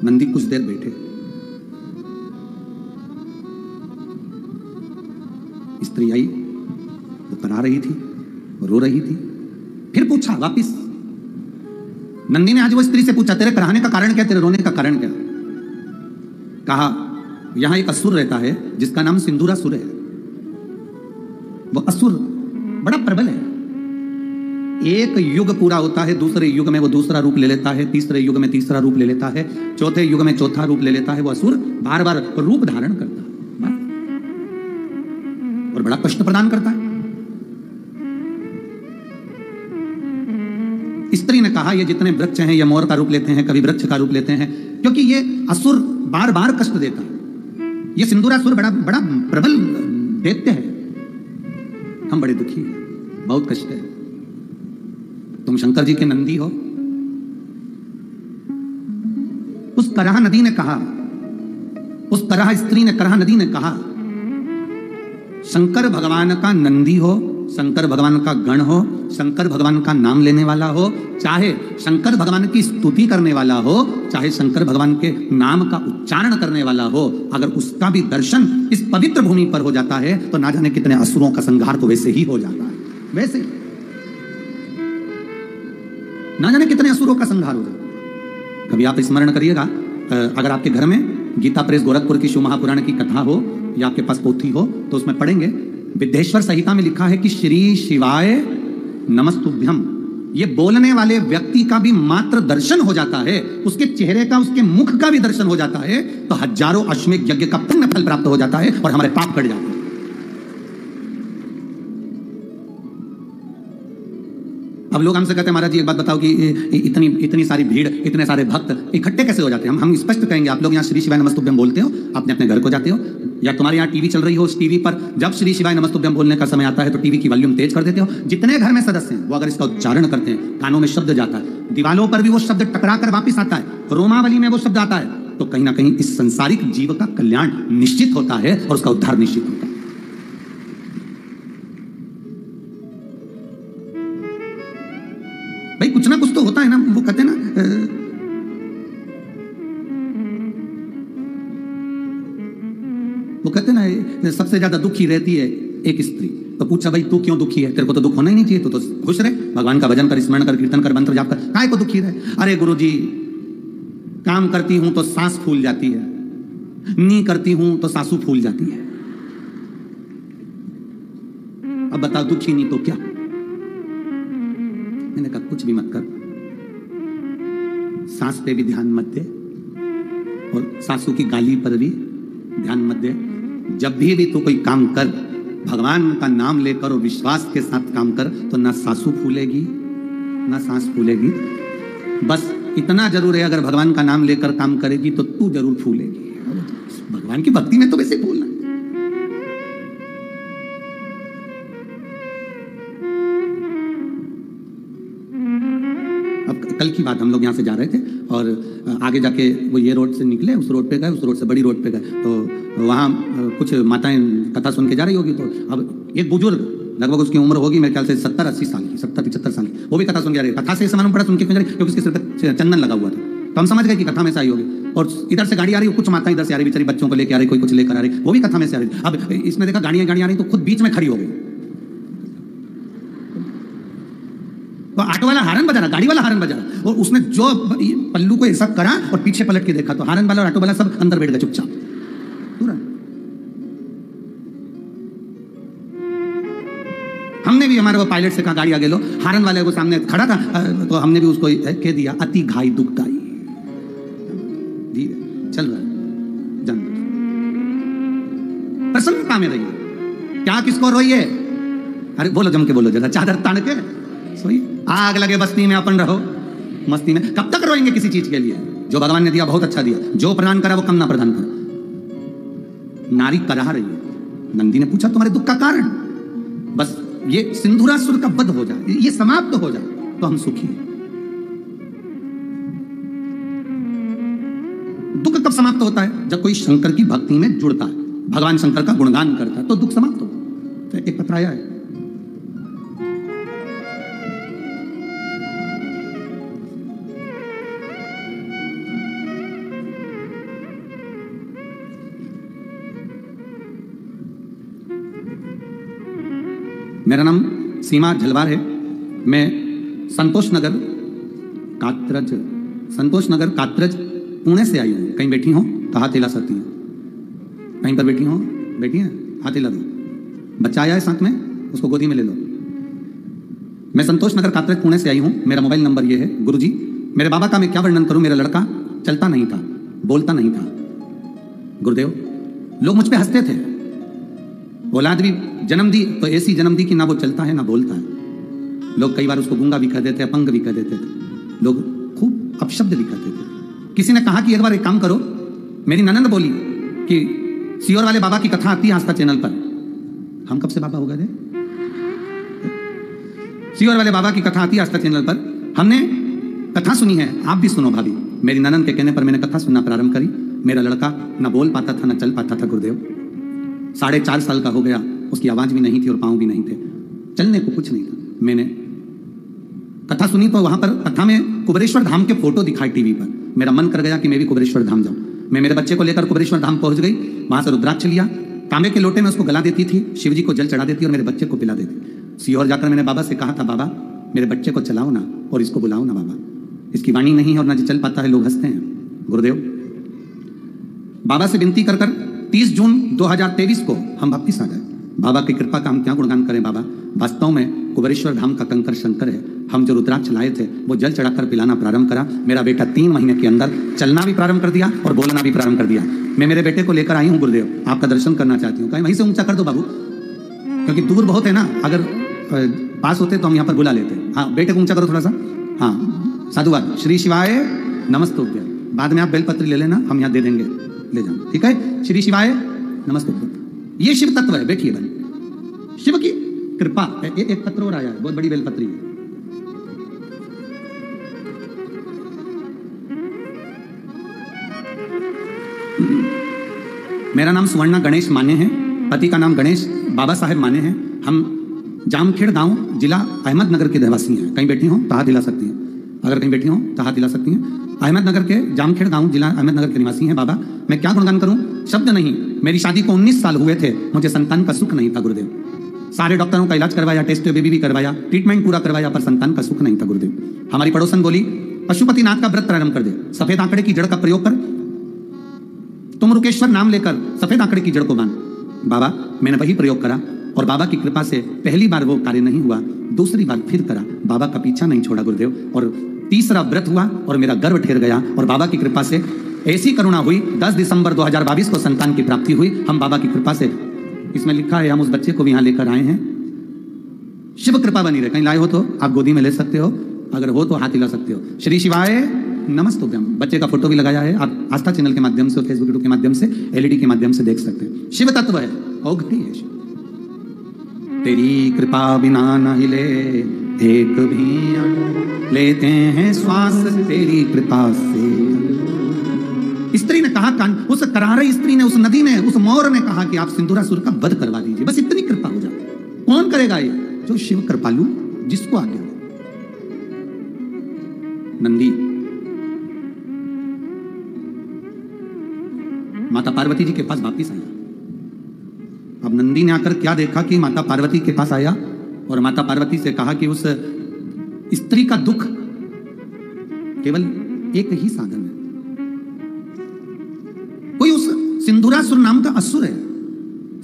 Speaker 1: नंदी कुछ देर बैठे। स्त्री आई, वो करा रही थी, रो रही थी। फिर पूछा वापिस, नंदी ने आज वो स्त्री से पूछा, तेरे कराहने का कारण क्या, तेरे रोने का कारण क्या? कहा यहां एक असुर रहता है जिसका नाम सिंदूरासुर है। वो असुर बड़ा प्रबल है, एक युग पूरा होता है, दूसरे युग में वो दूसरा रूप ले लेता है, तीसरे युग में तीसरा रूप ले लेता है, चौथे युग में चौथा रूप ले लेता है। वो असुर बार बार रूप धारण करता है और बड़ा कष्ट प्रदान करता है। स्त्री ने कहा ये जितने वृक्ष हैं ये मोर का रूप लेते हैं, कभी वृक्ष का रूप लेते हैं, क्योंकि ये असुर बार बार कष्ट देता है। ये सिंदूरासुर बड़ा बड़ा प्रबल दैत्य है, हम बड़े दुखी हैं, बहुत कष्ट है। तुम शंकर जी के नंदी हो। उस कराह नदी ने कहा, उस कराह स्त्री ने, कराह नदी ने कहा, शंकर भगवान का नंदी हो, शंकर भगवान का गण हो, शंकर भगवान का नाम लेने वाला हो, चाहे शंकर भगवान की स्तुति करने वाला हो, चाहे शंकर भगवान के नाम का उच्चारण करने वाला हो, अगर उसका भी दर्शन इस पवित्र भूमि पर हो जाता है तो ना जाने कितने असुरों का संहार तो वैसे ही हो जाता है। वैसे ना जाने कितने असुरों का संहार हो जाता है। कभी आप स्मरण करिएगा, अगर आपके घर में गीता प्रेस गोरखपुर की शिव महापुराण की कथा हो या आपके पास पोथी हो तो उसमें पढ़ेंगे, विद्येश्वर संहिता में लिखा है कि श्री शिवाय नमस्तुभ्यम, ये बोलने वाले व्यक्ति का भी मात्र दर्शन हो जाता है, उसके चेहरे का, उसके मुख का भी दर्शन हो जाता है तो हजारों अश्वमेध यज्ञ का पुण्य फल प्राप्त हो जाता है और हमारे पाप कट जाते हैं। अब लोग हमसे कहते हैं महाराज जी एक बात बताओ कि इतनी सारी भीड़, इतने सारे भक्त इकट्ठे कैसे हो जाते हैं? हम स्पष्ट कहेंगे, आप लोग यहाँ श्री शिवाय नमस्तुभ्यम बोलते हो, अपने अपने घर को जाते हो, या तुम्हारे यहाँ टीवी चल रही हो, उस टीवी पर जब श्री शिवाय नमस्तुभ्यम बोलने का समय आता है तो टीवी की वॉल्यूम तेज कर देते हो। जितने घर में सदस्य हैं वो अगर इसका उच्चारण करते हैं, कानों में शब्द जाता है, दीवालों पर भी वो शब्द टकरा कर वापिस आता है, रोमावली में वो शब्द आता है, तो कहीं ना कहीं इस संसारिक जीव का कल्याण निश्चित होता है और उसका उद्धार निश्चित होता है। भाई कुछ ना कुछ तो होता है ना, वो कहते हैं ना, वो कहते हैं ना, सबसे ज्यादा दुखी रहती है एक स्त्री। तो पूछा भाई तू क्यों दुखी है? तेरे को तो दुख होना ही नहीं चाहिए, तो खुश रहे, भगवान का भजन कर, स्मरण कर, कीर्तन कर, मंत्र जाप कर, काहे को दुखी रहे? अरे गुरुजी, काम करती हूं तो सांस फूल जाती है, नी करती हूं तो सासू फूल जाती है। अब बताओ दुखी नहीं तो क्या? मैंने कहा कुछ भी मत कर, सांस पे भी ध्यान मत दे और सासू की गाली पर भी ध्यान मत दे। जब भी तू कोई काम कर, भगवान का नाम लेकर और विश्वास के साथ काम कर, तो ना सासू फूलेगी ना सांस फूलेगी। बस इतना जरूर है, अगर भगवान का नाम लेकर काम करेगी तो तू जरूर फूलेगी। भगवान की भक्ति में तो वैसे फूलना। कल की बात, हम लोग यहाँ से जा रहे थे और आगे जाके वो ये रोड से निकले, उस रोड पे गए, उस रोड से बड़ी रोड पे गए, तो वहाँ कुछ माताएं कथा सुन के जा रही होगी। तो अब एक बुजुर्ग, लगभग उसकी उम्र होगी मेरे ख्याल से 70-80 साल की, 70-75 साल की, वो भी कथा सुन के जा रही है। कथा से ऐसा मालूम पड़ा सुन के क्यों जा रही, क्योंकि उसके सिर पर चंदन लगा हुआ था, तो हम समझ गए कि कथा में से आई होगी। और इधर से गाड़ी आ रही है, कुछ माताएं इधर से आ रही, बेचारी बच्चों को लेकर आ रही, कोई कुछ लेकर आ रही, वो भी कथा में से आ रही। अब इसमें देखा गाड़ियां आ रही तो खुद बीच में खड़ी हो गई। तो ऑटो वाला हारन बजा रहा, गाड़ी वाला हारन बजा रहा, और उसने जो पल्लू को ऐसा करा और पीछे पलट के देखा तो हारन वाला और ऑटो वाला सब अंदर बैठ गए चुपचाप पूरा। हमने भी, हमारे वो पायलट से कहा गाड़ी आगे लो, हारन वाले को सामने खड़ा था तो हमने भी उसको कह दिया अति घाई दुखदाई, चल रहा है जन। प्रसन्नता में रहिए, क्या किसको रोइए? अरे बोलो, जम के बोलो जरा, चादर तान के सोइए। आग लगे बस्ती में अपन रहो मस्ती में। कब तक रोएंगे किसी चीज के लिए? जो भगवान ने दिया बहुत अच्छा दिया, जो प्रदान करा वो कम ना प्रदान करा। नारी कराह रही है, नंदी ने पूछा तुम्हारे दुख का कारण? बस ये सिंधुरासुर का वध हो जाए, ये समाप्त हो जाए तो हम सुखी हैं। दुख कब समाप्त होता है? जब कोई शंकर की भक्ति में जुड़ता है, भगवान शंकर का गुणगान करता है, तो दुख समाप्त होता है। एक पत्र आया है, मेरा नाम सीमा झलवार है, मैं संतोष नगर कात्रज पुणे से आई हूँ। कहीं बैठी हो तो हाथ हिला सकती हैं, कहीं पर बैठी हो, बैठी हैं, हाथ हिला दो। बच्चा आया है साथ में, उसको गोदी में ले लो। मैं संतोष नगर कात्रज पुणे से आई हूँ, मेरा मोबाइल नंबर ये है। गुरुजी, मेरे बाबा का मैं क्या वर्णन करूँ? मेरा लड़का चलता नहीं था, बोलता नहीं था। गुरुदेव, लोग मुझ पे हंसते थे, औलाद भी जन्म दी तो ऐसी जन्म दी कि ना वो चलता है ना बोलता है। लोग कई बार उसको गूंगा भी कह देते, अपंग भी कह देते थे, लोग खूब अपशब्द भी कहते थे। किसी ने कहा कि एक बार एक काम करो, मेरी ननंद बोली कि सियोर वाले बाबा की कथा आती है आस्था चैनल पर। हम कब से बाबा हो गए थे? सियोर वाले बाबा की कथा आती है आस्था चैनल पर, हमने कथा सुनी है, आप भी सुनो भाभी। मेरी ननंद के कहने पर मैंने कथा सुनना प्रारंभ करी। मेरा लड़का ना बोल पाता था ना चल पाता था गुरुदेव, 4.5 साल का हो गया, उसकी आवाज भी नहीं थी और पाँव भी नहीं थे, चलने को कुछ नहीं था। मैंने कथा सुनी तो वहां पर कथा में कुबेरेश्वर धाम के फोटो दिखाई टीवी पर। मेरा मन कर गया कि मैं भी कुबेरेश्वर धाम जाऊं। मैं मेरे बच्चे को लेकर कुबेरेश्वर धाम पहुंच गई। वहां से रुद्राक्ष लिया, तांबे के लोटे में उसको गला देती थी, शिव जी को जल चढ़ा देती और मेरे बच्चे को पिला देती। सीहोर जाकर मैंने बाबा से कहा था, बाबा मेरे बच्चे को चलाओ ना और इसको बुलाओ ना बाबा, इसकी वाणी नहीं है और ना चल पाता है, लोग हंसते हैं। गुरुदेव बाबा से विनती कर 30 जून 2023 को हम वापिस आ गए। बाबा की कृपा का हम क्या गुणगान करें बाबा। वास्तव में कुबेरेश्वर धाम का कंकर शंकर है। हम जो रुद्राक्ष लाए थे वो जल चढ़ाकर पिलाना प्रारंभ करा। मेरा बेटा 3 महीने के अंदर चलना भी प्रारंभ कर दिया और बोलना भी प्रारंभ कर दिया। मैं मेरे बेटे को लेकर आई हूँ गुरुदेव, आपका दर्शन करना चाहती हूँ। कहीं वहीं से ऊंचा कर दो बाबू, क्योंकि दूर बहुत है ना, अगर पास होते तो हम यहाँ पर बुला लेते। हाँ बेटे को ऊंचा करो थोड़ा सा। हाँ साधुवाद। श्री शिवाय नमस्तुभ्य। बाद में आप बेलपत्री ले लेना, हम यहाँ दे देंगे, ले जाना, ठीक है। श्री शिवाय नमस्तुभ्य। ये शिव तत्व है। बैठिए बन, शिव की कृपा। एक पत्र और आया है, बहुत बड़ी बेलपत्री है। मेरा नाम सुवर्णा गणेश माने है, पति का नाम गणेश बाबा साहेब माने हैं। हम जामखेड़ गांव जिला अहमदनगर के रहवासी हैं। कहीं बैठी हो तो हाथ हिला सकती हैं, अगर कहीं बैठी हो तो हाथ हिला सकती हैं। अहमदनगर के जामखेड़ गांव जिला अहमदनगर के निवासी हैं। बाबा मैं क्या गुणगान करूं, शब्द नहीं। मेरी शादी को 19 साल हुए थे, मुझे संतान का सुख नहीं था गुरुदेव। सारे डॉक्टरों का इलाज करवाया, टेस्ट बेबी भी करवाया, ट्रीटमेंट पूरा करवाया, पर संतान का सुख नहीं था गुरुदेव। हमारी पड़ोसन बोली, पशुपतिनाथ का व्रत प्रारंभ कर दे, सफेद आंकड़े की जड़ का प्रयोग कर, तुम रुकेश्वर नाम लेकर सफेद आंकड़े की जड़ को बांध। बाबा मैंने वही प्रयोग करा और बाबा की कृपा से पहली बार वो कार्य नहीं हुआ, दूसरी बार फिर करा, बाबा का पीछा नहीं छोड़ा गुरुदेव, और तीसरा व्रत हुआ और मेरा गर्भ ठहर गया। और बाबा की कृपा से ऐसी करुणा हुई, 10 दिसंबर 2022 को संतान की प्राप्ति हुई। हम बाबा की कृपा से, इसमें लिखा है हम उस बच्चे को भी यहाँ लेकर आए हैं। शिव कृपा बनी रहे। कहीं लाए हो तो आप गोदी में ले सकते हो, अगर हो तो हाथ हिला सकते हो। श्री शिवाय नमस्तुभ्यम। बच्चे का फोटो भी लगाया है, आप आस्था चैनल के माध्यम से, फेसबुक यूट्यूब के माध्यम से, LED के माध्यम से देख सकते हैं। शिव तत्व है, औघटी है शिव। तेरी कृपा बिना न हिले एक भी अणु, लेते हैं श्वास तेरी कृपा से। स्त्री ने कहा, उस करारे स्त्री ने, उस नदी ने, उस मोर ने कहा कि आप सिंदूरासुर का वध करवा दीजिए, बस इतनी कृपा हो जाए। कौन करेगा ये? जो शिव कृपालु, जिसको आज्ञा हो। नंदी माता पार्वती जी के पास वापिस आया। अब नंदी ने आकर क्या देखा कि माता पार्वती के पास आया और माता पार्वती से कहा कि उस स्त्री का दुख केवल एक ही साधन है। कोई उस सिंदूरासुर नाम का असुर है।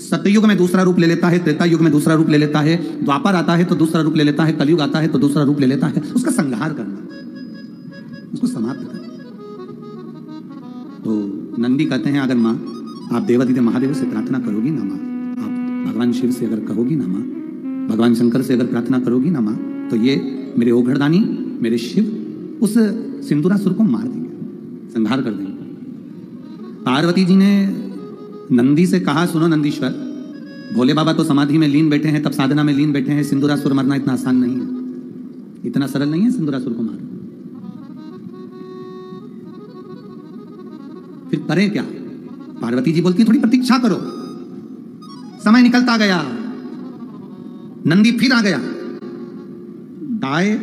Speaker 1: सतयुग में दूसरा रूप ले लेता है, त्रेता युग में दूसरा रूप ले लेता है, द्वापर आता है तो दूसरा रूप ले लेता है, कलयुग आता है तो दूसरा रूप ले लेता है। उसका संहार करना, उसको समाप्त करना। तो नंदी कहते हैं, अगर माँ आप देवादिदेव महादेव से प्रार्थना करोगी ना माँ, आप भगवान शिव से अगर कहोगी ना माँ, भगवान शंकर से अगर प्रार्थना करोगी ना माँ, तो ये मेरे ओघड़दानी, मेरे शिव उस सिंदूरासुर को मार देंगे, संहार कर देंगे। पार्वती जी ने नंदी से कहा, सुनो नंदीश्वर, भोले बाबा तो समाधि में लीन बैठे हैं, तब साधना में लीन बैठे हैं, सिंदूरासुर मरना इतना आसान नहीं है, इतना सरल नहीं है सिंदूरासुर को मारना। फिर करें क्या? पार्वती जी बोलती थोड़ी प्रतीक्षा करो। समय निकलता गया, नंदी फिर आ गया। गाय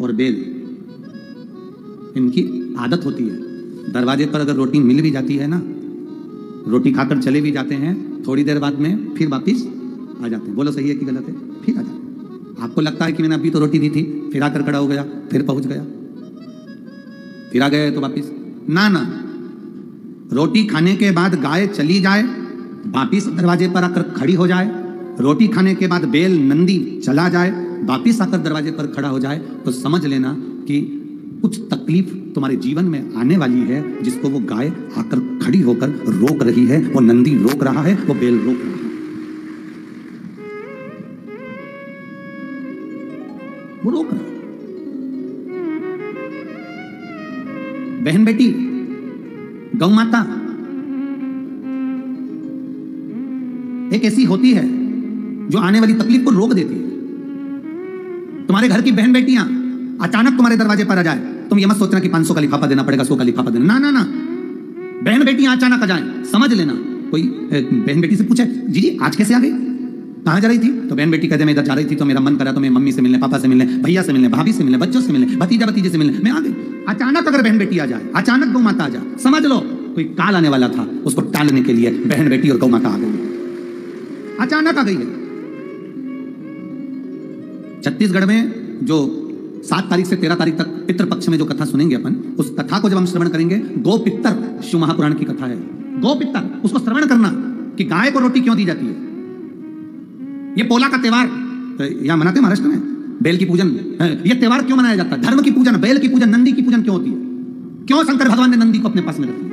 Speaker 1: और बैल, इनकी आदत होती है, दरवाजे पर अगर रोटी मिल भी जाती है ना, रोटी खाकर चले भी जाते हैं, थोड़ी देर बाद में फिर वापिस आ जाते हैं। बोलो सही है कि गलत है? फिर आ जाते हैं। आपको लगता है कि मैंने अभी तो रोटी दी थी, फिर आकर खड़ा हो गया, फिर पहुंच गया, फिर आ गया तो वापिस ना ना। रोटी खाने के बाद गाय चली जाए, वापिस दरवाजे पर आकर खड़ी हो जाए, रोटी खाने के बाद बैल नंदी चला जाए, वापिस आकर दरवाजे पर खड़ा हो जाए, तो समझ लेना कि कुछ तकलीफ तुम्हारे जीवन में आने वाली है, जिसको वो गाय आकर खड़ी होकर रोक रही है, वो नंदी रोक रहा है, वो बैल रोक रहा है, वो रोक रहा है। बहन बेटी, गौ माता एक ऐसी होती है जो आने वाली तकलीफ को रोक देती है। तुम्हारे घर की बहन बेटियां अचानक तुम्हारे दरवाजे पर आ जाए, तुम ये मत सोचना कि 500 का लिफाफा देना पड़ेगा, 100 का लिफाफा देना, ना ना ना। बहन बेटियां अचानक आ जाए, समझ लेना। कोई बहन बेटी से पूछे, जी जी आज कैसे आ गई? कहाँ जा रही थी? तो बहन बेटी कहते मैं इधर जा रही थी तो मेरा मन करा तो मैं मम्मी से मिलने, पापा से मिलने, भैया से मिलने, भाभी से मिलने, बच्चों से मिलने, भतीजा भतीजे से मिलने मैं आ गई। अचानक अगर बहन बेटी आ जाए, अचानक गौ माता आ जाए, समझ लो कोई काल आने वाला था, उसको टालने के लिए बहन बेटी और गौ माता आ गई, अचानक आ गई है। छत्तीसगढ़ में जो 7 तारीख से 13 तारीख तक पितृपक्ष में जो कथा सुनेंगे अपन, उस कथा को जब हम श्रवण करेंगे, गो पितर शिव महापुराण की कथा है, गो पितर, उसको श्रवण करना कि गाय को रोटी क्यों दी जाती है। ये पोला का त्योहार यहां मनाते हैं महाराष्ट्र में, बैल की पूजन, ये त्योहार क्यों मनाया जाता है? धर्म की पूजन, बैल की पूजन, नंदी की पूजन क्यों होती है? क्यों शंकर भगवान ने नंदी को अपने पास में रखा?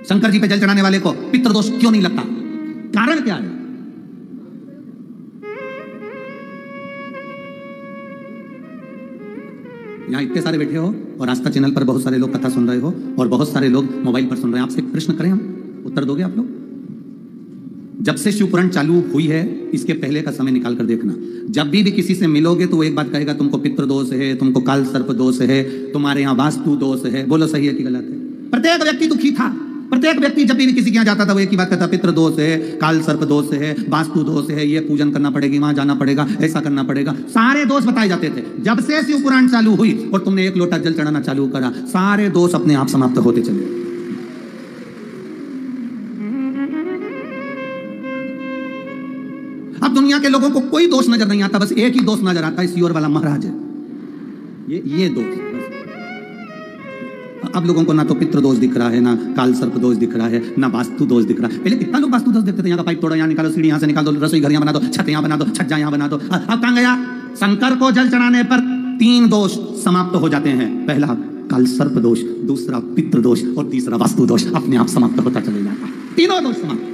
Speaker 1: शंकर जी पे जल चढ़ाने वाले को पितृदोष क्यों नहीं लगता? कारण क्या है? यहाँ इतने सारे बैठे हो और आस्था चैनल पर बहुत सारे लोग कथा सुन रहे हो और बहुत सारे लोग मोबाइल पर सुन रहे हैं। आपसे एक प्रश्न करें, हम उत्तर दोगे आप लोग? जब से शिवपुराण चालू हुई है, इसके पहले का समय निकाल कर देखना, जब भी किसी से मिलोगे तो वो एक बात कहेगा, तुमको पितृ दोष है, तुमको काल सर्प दोष है, तुम्हारे यहाँ वास्तु दोष है। बोलो सही है कि गलत है? प्रत्येक व्यक्ति दुखी था, प्रत्येक व्यक्ति जब भी किसी के यहाँ जाता था वो एक ही बात कहता, पितृ दोष है, काल सर्प दोष है, वास्तु दोष है, ये पूजन करना पड़ेगी, वहां जाना पड़ेगा, ऐसा करना पड़ेगा, सारे दोष बताए जाते थे। जब से शिवपुराण चालू हुई और तुमने एक लोटा जल चढ़ाना चालू करा, सारे दोष अपने आप समाप्त होते चले। अब दुनिया के लोगों को कोई दोष नजर नहीं आता, बस एक ही दोष नजर आता है, सियोर वाला महाराज है, ये दोष। अब लोगों को ना तो पितृ दोष दिख रहा है, ना काल सर्प दोष दिख रहा है, ना वास्तु दोष दिख रहा है। पहले कितना लोग वास्तु दोष देखते थे, यहाँ का पाइप तोड़ो, यहाँ निकालो, सीढ़ी यहाँ से निकाल दो, रसोई घर यहाँ बना दो, छत यहाँ बना दो, छज्जा यहाँ बना दो। अब कहाँ गया? शंकर को जल चढ़ाने पर 3 दोष समाप्त हो जाते हैं। पहला काल सर्प दोष, दूसरा पितृ दोष और तीसरा वास्तु दोष अपने आप समाप्त होता चले जाता है। तीनों दोष समाप्त।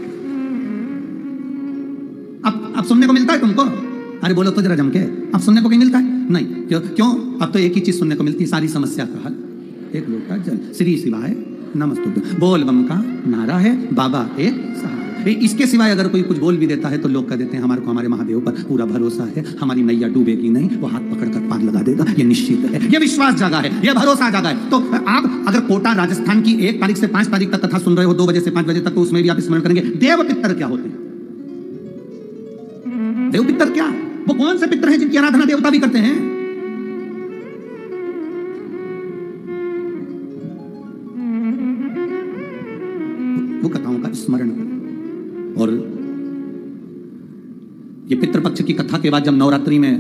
Speaker 1: अब सुनने को मिलता है तुमको? अरे बोलो तो जरा जम के, अब सुनने को कहीं मिलता है? नहीं। क्यों? अब तो एक ही चीज सुनने को मिलती है, सारी समस्या का हल, एक लोटा जल, श्री शिवाय नमस्तुभ्यं, बोल बम का नारा है, बाबा एक सहारा। इसके सिवाय अगर कोई कुछ बोल भी देता है तो लोग कह देते हैं हमारे को हमारे महादेव पर पूरा भरोसा है, हमारी नैया डूबेगी नहीं, वो हाथ पकड़कर पार लगा देगा, ये निश्चित है, ये विश्वास जागा है, ये भरोसा जागा है। तो आप अगर कोटा राजस्थान की 1 तारीख से 5 तारीख तक कथा सुन रहे हो, 2 बजे से 5 बजे तक, तो उसमें भी आप स्मरण करेंगे देव पितर क्या होते हैं। देव पितर क्या? वो कौन से पितर हैं जिनकी आराधना देवता भी करते हैं? वो कथाओं का स्मरण करें। और ये पितृपक्ष की कथा के बाद जब नवरात्रि में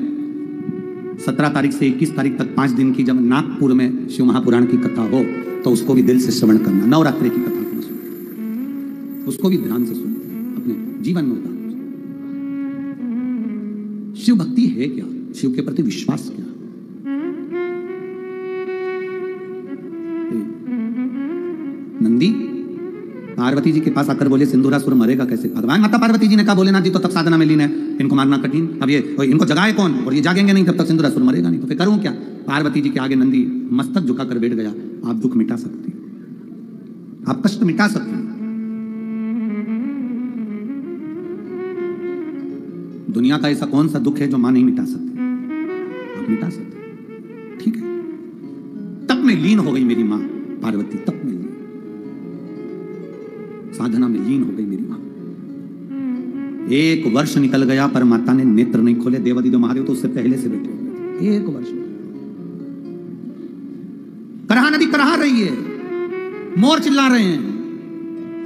Speaker 1: 17 तारीख से 21 तारीख तक 5 दिन की जब नागपुर में शिव महापुराण की कथा हो, तो उसको भी दिल से श्रवण करना। नवरात्रि की कथा को सुनना, उसको भी ध्यान से सुनना, अपने जीवन में उतारना। शिव भक्ति है क्या? शिव के प्रति विश्वास क्या? नंदी पार्वती जी के पास आकर बोले सिंदूरासुर मरेगा कैसे? भगवान माता पार्वती जी ने कहा भोलेनाथ जी तो तब साधना में लीन है, इनको मारना कठिन, अब ये इनको जगाए कौन, और ये जागेंगे नहीं तब तक सिंदूरासुर मरेगा नहीं, तो फिर करूं क्या? पार्वती जी के आगे नंदी मस्तक झुकाकर बैठ गया। आप दुख मिटा सकते, आप कष्ट मिटा सकते, दुनिया का ऐसा कौन सा दुख है जो मां नहीं मिटा सकती? आप मिटा सकते, ठीक है। तब में लीन हो गई मेरी मां पार्वती, तब में साधना में लीन हो गई मेरी मां। 1 वर्ष निकल गया पर माता ने नेत्र नहीं खोले। देवादिदेव महादेव तो उससे पहले से बैठे हुए थे। 1 वर्ष कराहा नदी कराहा रही है, मोर चिल्ला रहे हैं,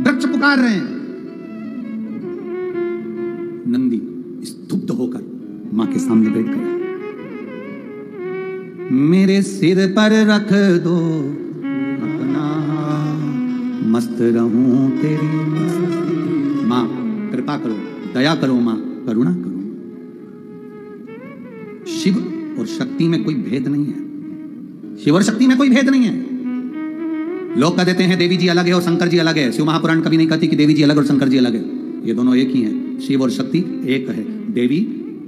Speaker 1: वृक्ष पुकार रहे हैं। नंदी स्तुब्ध होकर मां के सामने बैठ गया। मेरे सिर पर रख दो अपना, मस्त रहूं तेरी मस्ती। मां कृपा करो, दया करो, मां करुणा करो। शिव और शक्ति में कोई भेद नहीं है, शिव और शक्ति में कोई भेद नहीं है। लोग कह देते हैं देवी जी अलग है और शंकर जी अलग है। शिव महापुराण कभी नहीं कहती कि देवी जी अलग और शंकर जी अलग है, ये दोनों एक ही हैं। शिव और शक्ति एक है, देवी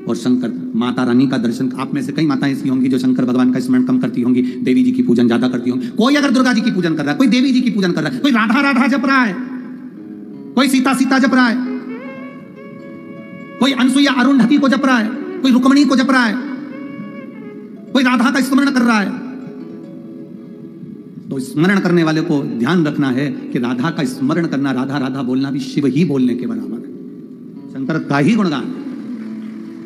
Speaker 1: और शंकर। माता रानी का दर्शन, आप में से कई माताएं ऐसी होंगी जो शंकर भगवान का स्मरण कम करती होंगी, देवी जी की पूजन ज्यादा करती होंगी। कोई अगर दुर्गा जी की पूजन कर रहा है, कोई देवी जी की पूजन कर रहा है, कोई राधा राधा जप रहा है, कोई सीता सीता जप रहा है, कोई अनसुईया अरुंधति को जप रहा है, कोई रुक्मणी को जप रहा है, कोई राधा का स्मरण कर रहा है। तो स्मरण करने वाले को ध्यान रखना है कि राधा का स्मरण करना, राधा राधा बोलना भी शिव ही बोलने के बराबर है। शंकर का ही गुणगान।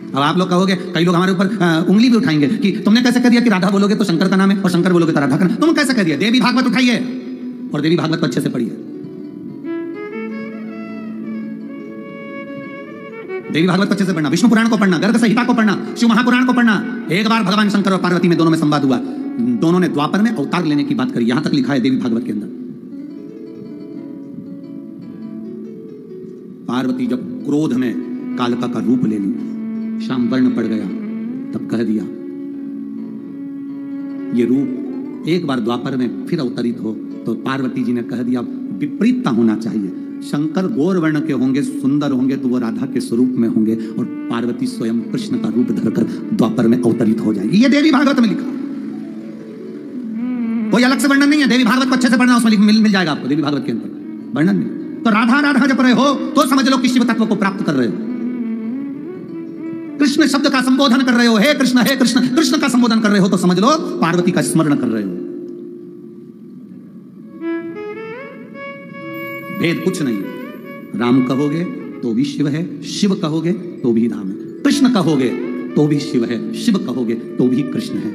Speaker 1: अब आप लोग कहोगे, कई लोग हमारे ऊपर उंगली भी उठाएंगे कि तुमने कैसे कह दिया कि राधा बोलोगे तो शंकर का नाम है और शंकर बोलोगे तो राधा का नाम। तुम कैसे कह दिया? देवी भागवत उठाइए और देवी भागवत को अच्छे से पढ़िए। देवी भागवत को अच्छे से पढ़ना, विष्णु पुराण को पढ़ना, गर्ग संहिता को पढ़ना, शिव महापुराण को पढ़ना। एक बार भगवान शंकर और पार्वती में दोनों में संवाद हुआ, दोनों ने द्वापर में अवतार लेने की बात करी। यहां तक लिखा है देवी भागवत के अंदर। पार्वती जब क्रोध में कालका का रूप ले ली, शाम वर्ण पड़ गया, तब कह दिया ये रूप एक बार द्वापर में फिर अवतरित हो, तो पार्वती जी ने कह दिया विपरीतता होना चाहिए। शंकर गौर वर्ण के होंगे, सुंदर होंगे, तो वो राधा के स्वरूप में होंगे और पार्वती स्वयं कृष्ण का रूप धरकर द्वापर में अवतरित हो जाएगी। ये देवी भागवत में लिखा, कोई अलग से वर्णन नहीं है। देवी भागवत को अच्छे से पढ़ना, उसमें मिल जाएगा आपको देवी भागवत के अंदर वर्णन नहीं। तो राधा राधा जप रहे हो तो समझ लो कि शिव तत्व को प्राप्त कर रहे हो। कृष्ण शब्द का संबोधन कर रहे हो, हे कृष्ण हे कृष्ण, कृष्ण का संबोधन कर रहे हो तो समझ लो पार्वती का स्मरण कर रहे हो। भेद कुछ नहीं। राम कहोगे तो भी शिव है, शिव कहोगे तो भी राम है, कृष्ण कहोगे तो भी शिव है, शिव कहोगे तो भी कृष्ण है।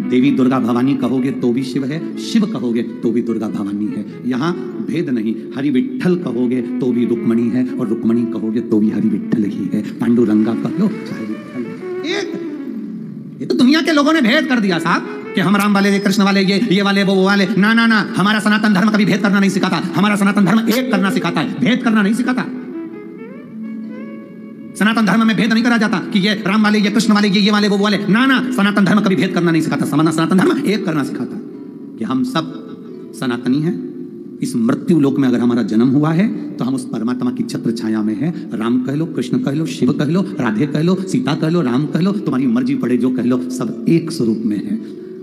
Speaker 1: देवी दुर्गा भवानी कहोगे तो भी शिव है, शिव कहोगे तो भी दुर्गा भवानी है। यहां भेद नहीं। हरि विठ्ठल कहोगे तो भी रुक्मणी है और रुक्मणी कहोगे तो भी हरि विठ्ठल ही है। पांडुरंगा कह लो चाहे विठ्ठल। एक ये तो दुनिया के लोगों ने भेद कर दिया साहब कि हम राम वाले, कृष्ण वाले, ये वाले, वो वाले। ना ना ना, हमारा सनातन धर्म कभी भेद करना नहीं सिखाता। हमारा सनातन धर्म एक करना सिखाता है, भेद करना नहीं सिखाता। सनातन धर्म में भेद नहीं करा जाता कि ये राम वाले, ये कृष्ण वाले, ये वाले, वो वाले। ना ना, सनातन धर्म कभी भेद करना नहीं सिखाता। सनातन धर्म एक करना सिखाता कि हम सब सनातनी हैं। इस मृत्यु लोक में अगर हमारा जन्म हुआ है तो हम उस परमात्मा की छत्र छाया में है। राम कह लो, कृष्ण कह लो, शिव कह लो, राधे कह लो, सीता कह लो, राम कह लो, तुम्हारी मर्जी पड़े जो कह लो, सब एक स्वरूप में है।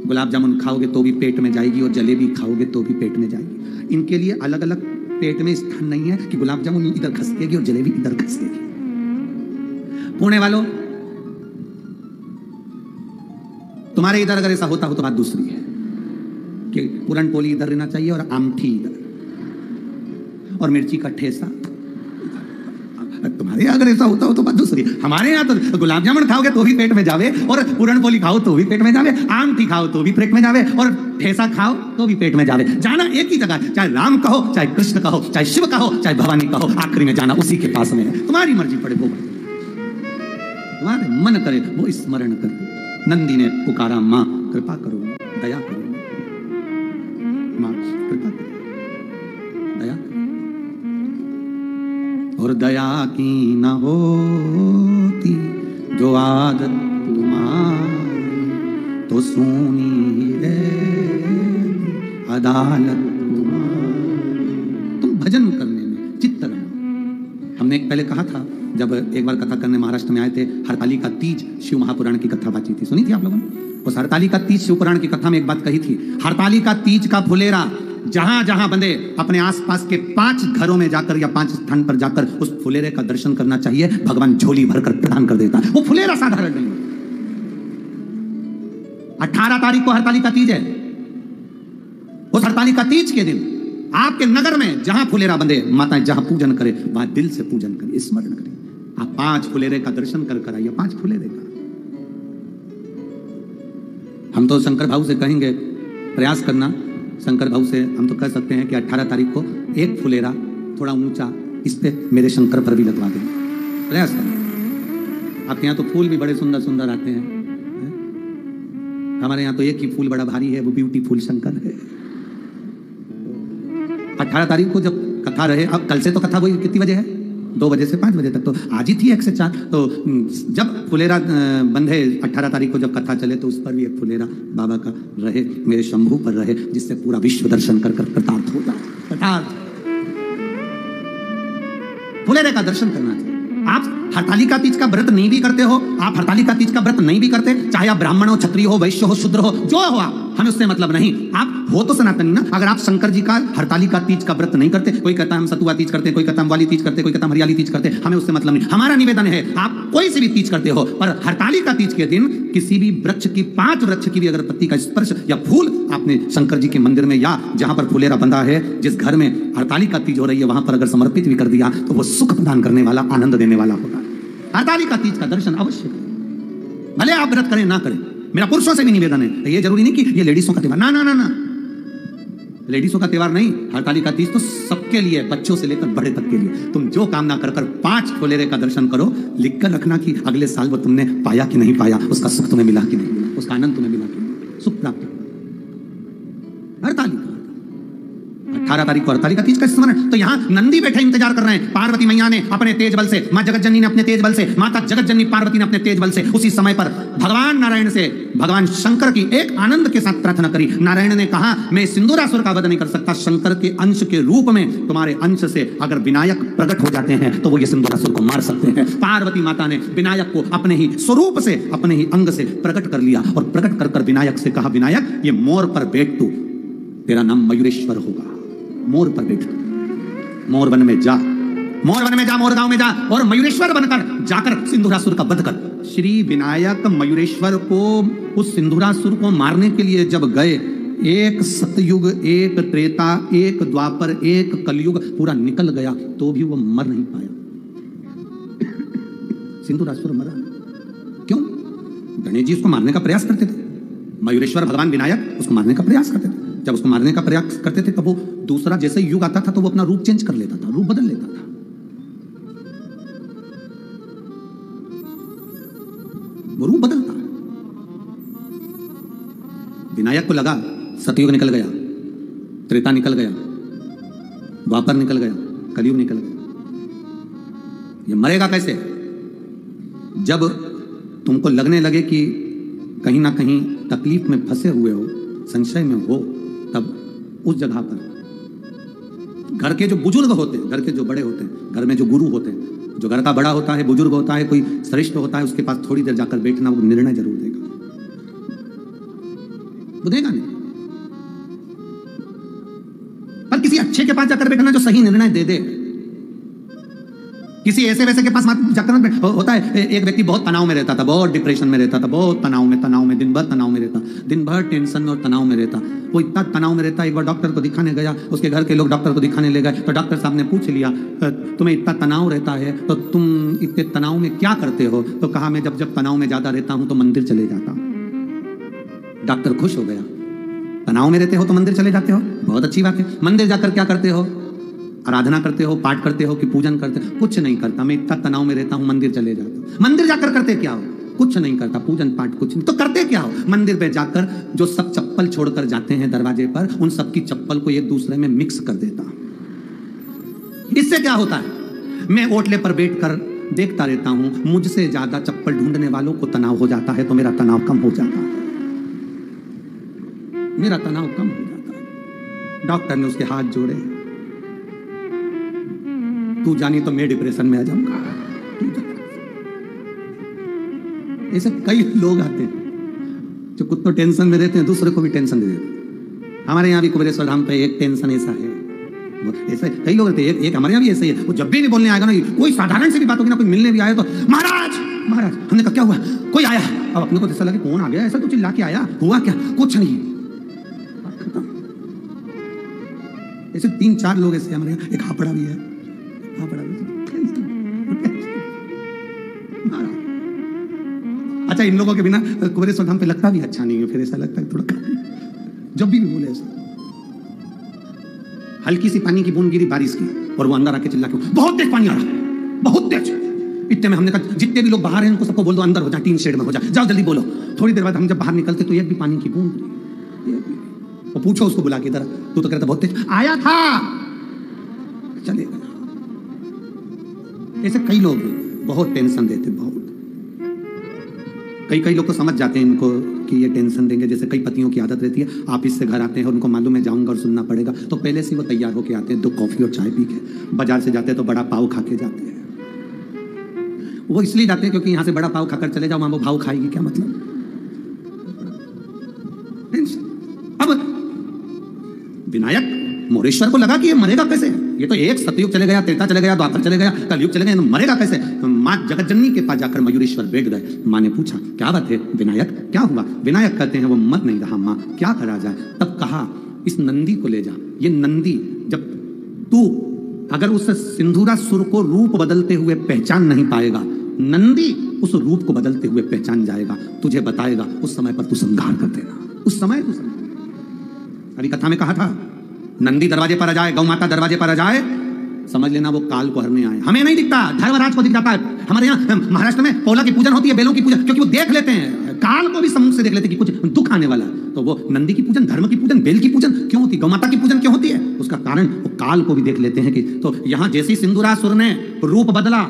Speaker 1: गुलाब जामुन खाओगे तो भी पेट में जाएगी और जलेबी खाओगे तो भी पेट में जाएगी। इनके लिए अलग अलग पेट में स्थान नहीं है कि गुलाब जामुन इधर खसकेगी और जलेबी इधर खसकेगी। पुणे वालों, तुम्हारे इधर अगर ऐसा होता हो तो बात दूसरी है कि पूरन पोली इधर रहना चाहिए और आमठी इधर और मिर्ची का ठेसा। तुम्हारे अगर ऐसा होता हो तो बात दूसरी। हमारे यहाँ तो गुलाब जामुन खाओगे तो भी पेट में जावे और पूरन पोली खाओ तो भी पेट में जावे, आमठी खाओ तो भी पेट में जावे और ठेसा खाओ तो भी पेट में जावे। जाना एक ही जगह, चाहे राम कहो, चाहे कृष्ण कहो, चाहे शिव कहो, चाहे भवानी कहो, आखिरी में जाना उसी के पास में है। तुम्हारी मर्जी पड़े वो, तुम्हारे मन करे वो स्मरण करे। नंदी ने पुकारा, मां कृपा करो, दया करो, मां कृपा करो, दया करो। और दया की न होती जो आदत तुम्हारी, तो सुनी है अदालत तुम्हारी। तुम भजन करने में चित्त रहो। हमने एक पहले कहा था, जब एक बार कथा करने महाराष्ट्र में आए थे, हरतालिका तीज शिव महापुराण की कथा बाची थी, सुनी थी आप लोगों ने? उस हरतालिका तीज शिव पुराण की कथा में एक बात कही थी, हरतालिका तीज का फुलेरा जहां जहां बंधे अपने आसपास के 5 घरों में जाकर या 5 स्थान पर जाकर उस फुलेरे का दर्शन करना चाहिए। भगवान झोली भरकर प्रदान कर देता है। वो फुलेरा साधारण नहीं। 18 तारीख को हरतालिका तीज है। उस हरतालिका तीज के दिन आपके नगर में जहां फुलेरा बंधे, माताएं जहां पूजन करे वहां दिल से पूजन करें, स्मरण करें। आप 5 फुलेरे का दर्शन कर आइए, 5 फुलेरे का। हम तो शंकर भाऊ से कहेंगे प्रयास करना। शंकर भाऊ से हम तो कह सकते हैं कि 18 तारीख को एक फुलेरा थोड़ा ऊंचा इस पे मेरे शंकर पर भी लगवा दें, प्रयास करना। आपके यहाँ तो फूल भी बड़े सुंदर सुंदर आते हैं, हमारे यहाँ तो एक ही फूल बड़ा भारी है, वो ब्यूटीफुल शंकर है। 18 तारीख को जब कथा रहे, अब कल से तो कथा वही कितनी बजे है, 2 बजे से 5 बजे तक, तो आज ही थी 1 से 4। तो जब फुलेरा बंधे 18 तारीख को जब कथा चले तो उस पर भी एक फुलेरा बाबा का रहे, मेरे शंभू पर रहे, जिससे पूरा विश्व दर्शन कर कर कृतार्थ हो जाए। कृतार्थ फुलेरे का दर्शन करना चाहिए। आप हरतालिका तीज का व्रत नहीं भी करते हो, आप हरतालिका तीज का व्रत नहीं भी करते, चाहे आप ब्राह्मण हो, क्षत्रिय हो, वैश्य हो, शूद्र हो, जो हो आप, हमें उससे मतलब नहीं। आप हो तो सनातनी ना। अगर आप शंकर जी का हरतालिका तीज का व्रत नहीं करते, कोई कहता है हम सतुआ तीज करते, कोई कहता है हम वाली तीज करते, कोई कहता है हरियाली तीज करते, हमें उससे मतलब नहीं। हमारा निवेदन है आप कोई सी भी तीज करते हो, पर हरतालिका तीज के दिन किसी भी वृक्ष की, 5 वृक्ष की भी अगर पत्ती का स्पर्श या फूल आपने शंकर जी के मंदिर में या जहां पर फुलेरा बंधा है, जिस घर में हरतालिका तीज हो रही है, वहां पर अगर समर्पित भी कर दिया तो वो सुख प्रदान करने वाला, आनंद देने वाला होगा। हरतालिका तीज का दर्शन अवश्य करें, भले आप व्रत करें ना करें। मेरा पुरुषों से भी निवेदन है, ये जरूरी नहीं कि ये लेडीजों का त्योहार, ना ना ना ना, लेडीजों का त्योहार नहीं। हरतालिका तीज तो सबके लिए, बच्चों से लेकर बड़े तक के लिए। तुम जो कामना कर कर 5 फुलेरे का दर्शन करो, लिख कर रखना कि अगले साल वो तुमने पाया कि नहीं पाया, उसका सुख तुम्हें मिला कि नहीं मिला, उसका आनंद तुम्हें मिला कि नहीं, सुख प्राप्त। हरतालिका 18 तारीख को हरतालिका तीज का स्मरण। तो यहाँ नंदी बैठे इंतजार कर रहे हैं। पार्वती मैया ने अपने तेज बल से, मां जगत जननी ने अपने तेज बल से, माता जगत जननी पार्वती ने अपने तेज बल से उसी समय पर भगवान नारायण से, भगवान शंकर की एक आनंद के साथ प्रार्थना करी। नारायण ने कहा मैं सिंदूरासुर का वध नहीं कर सकता, शंकर के अंश के रूप में, तुम्हारे अंश से अगर विनायक प्रकट हो जाते हैं तो वो ये सिंदूरासुर को मार सकते हैं। पार्वती माता ने विनायक को अपने ही स्वरूप से, अपने ही अंग से प्रकट कर लिया और प्रकट कर कर विनायक से कहा, विनायक ये मोर पर बैठ, तू, तेरा नाम मयूरेश्वर होगा। मोर पर बैठ, मोर वन में जा, मोर वन में जा, मोर गांव में जा और मयूरेश्वर बनकर जाकर सिंदूरासुर का वध कर। श्री विनायक मयूरेश्वर को, उस सिंदूरासुर को मारने के लिए जब गए, एक सतयुग, एक त्रेता, एक द्वापर, एक कलयुग पूरा निकल गया तो भी वो मर नहीं पाया। सिंदूरासुर मरा क्यों? गणेश जी उसको मारने का प्रयास करते थे, मयूरेश्वर भगवान विनायक उसको मारने का प्रयास करते थे। जब उसको मारने का प्रयास करते थे तब वो दूसरा जैसे युग आता था तो वो अपना रूप चेंज कर लेता था, रूप बदल लेता था। वो रूप बदलता। विनायक को लगा सतयुग निकल गया, त्रेता निकल गया, द्वापर निकल गया, कलयुग निकल गया, ये मरेगा कैसे? जब तुमको लगने लगे कि कहीं ना कहीं तकलीफ में फंसे हुए हो, संशय में हो, तब उस जगह पर घर के जो बुजुर्ग होते हैं, घर के जो बड़े होते हैं, घर में जो गुरु होते हैं, जो घर का बड़ा होता है, बुजुर्ग होता है, कोई श्रेष्ठ होता है, उसके पास थोड़ी देर जाकर बैठना, वो निर्णय जरूर देगा। वो देगा नहीं, पर किसी अच्छे के पास जाकर बैठना जो सही निर्णय दे दे। किसी ऐसे वैसे के पास जाकर होता है। एक व्यक्ति बहुत तनाव में रहता था, बहुत डिप्रेशन में रहता था, बहुत तनाव में दिन भर तनाव में रहता, दिन भर टेंशन में और तनाव में रहता। वो इतना तनाव में रहता, एक बार डॉक्टर को दिखाने गया, उसके घर के लोग डॉक्टर को दिखाने ले गए तो डॉक्टर साहब ने पूछ लिया, तुम्हें इतना तनाव रहता है तो तुम इतने तनाव में क्या करते हो? तो कहा मैं जब जब तनाव में ज्यादा रहता हूं तो मंदिर चले जाता हूं। डॉक्टर खुश हो गया, तनाव में रहते हो तो मंदिर चले जाते हो, बहुत अच्छी बात है। मंदिर जाकर क्या करते हो? आराधना करते हो, पाठ करते हो कि पूजन करते हो? कुछ नहीं करता, मैं इतना तनाव में रहता हूं, मंदिर चले जाता हूं। मंदिर जाकर करते क्या हो? कुछ नहीं करता, पूजन पाठ कुछ नहीं। तो करते क्या हो? मंदिर पे जाकर जो सब चप्पल छोड़कर जाते हैं दरवाजे पर, उन सबकी चप्पल को एक दूसरे में मिक्स कर देता। इससे क्या होता है? मैं ओटले पर बैठकर देखता रहता हूं, मुझसे ज्यादा चप्पल ढूंढने वालों को तनाव हो जाता है तो मेरा तनाव कम हो जाता है, मेरा तनाव कम हो जाता है। डॉक्टर ने उसके हाथ जोड़े, तू जानी तो मैं डिप्रेशन में आ जाऊंगा। ऐसे कई लोग आते हैं जो खुद तो टेंशन में रहते हैं, दूसरे को भी टेंशन दे देते हैं। हमारे यहाँ भी कुबेरेश्वर धाम पे एक टेंशन ऐसा है, ऐसे कई लोग रहते हैं। एक हमारे यहाँ भी ऐसे ही है, वो जब भी नहीं बोलने आएगा ना, कोई साधारण सी भी बात होगी ना, कोई मिलने भी आया तो महाराज महाराज, हमने कहा क्या हुआ? कोई आया। अब अपने को ऐसा लगे कौन आ गया, ऐसा तो चिल्ला के आया, हुआ क्या? कुछ नहीं। ऐसे 3-4 लोग ऐसे हमारे यहाँ, एक हापड़ा भी है, अच्छा इन लोगों के बिना कुबेरेश्वर धाम पे लगता भी अच्छा नहीं है, फिर ऐसा लगता है थोड़ा जब भी बोले ऐसा। हल्की सी पानी की बूंद गिरी बारिश की और वो अंदर आके चिल्ला के, बहुत तेज पानी आ रहा है, बहुत तेज। इतने में हमने कहा जितने भी लोग बाहर हैं उनको सबको बोल दो अंदर हो जाए, टीन शेड में हो जाए, जाओ जल्दी बोलो। थोड़ी देर बाद हम जब बाहर निकलते तो एक भी पानी की बूंद नहीं। वो पूछो उसको बुला के, इधर तू तो कहता बहुत तेज आया था, चले गया। ऐसे कई लोग बहुत टेंशन देते, बहुत। कई लोग तो समझ जाते हैं इनको कि ये टेंशन देंगे। जैसे कई पतियों की आदत रहती है, ऑफिस से घर आते हैं और उनको मालूम है जाऊंगा और सुनना पड़ेगा, तो पहले से वो तैयार होके आते हैं, 2 कॉफी और चाय पी के। बाजार से जाते हैं तो बड़ा पाव खा के जाते हैं। वो इसलिए जाते हैं क्योंकि यहाँ से बड़ा पाव खाकर चले जाओ, वहां वो भाव खाएगी, क्या मतलब? विनायक मोरेश्वर को लगा कि ये मरेगा कैसे, ये तो एक सतयुग चले गया, त्रेता चले गया, द्वापर चले गया, कलयुग चले गया, मरेगा कैसे। माँ जगतजननी के पास जाकर मयूरेश्वर बैठ गए। माँ ने पूछा क्या बात है विनायक, क्या हुआ। विनायक कहते हैं वो मर नहीं रहा माँ, क्या करा जाए। तब कहा इस नंदी को ले जा, ये नंदी जब तू अगर उस सिंदूरासुर को रूप बदलते हुए पहचान नहीं पाएगा, नंदी उस रूप को बदलते हुए पहचान जाएगा, तुझे बताएगा, उस समय पर तू संहार कर देना, उस समय तू संहार। अभी कथा में कहा था नंदी दरवाजे पर आ जाए, गौ माता दरवाजे पर आ जाए, समझ लेना वो काल को हरने आए। हमें नहीं दिखता, धर्मराज को दिख जाता है। हमारे यहाँ महाराष्ट्र में पोला की पूजन होती है, बेलों की पूजन, क्योंकि वो देख लेते हैं, काल को भी सम्मुख से देख लेते हैं कि कुछ दुख आने वाला है। तो वो नंदी की पूजन, धर्म की पूजन, बेल की पूजन क्यों होती है, गौ माता की पूजन क्यों होती है, उसका कारण वो काल को भी देख लेते हैं कि। तो यहाँ जैसे सिंदूरासुर ने रूप बदला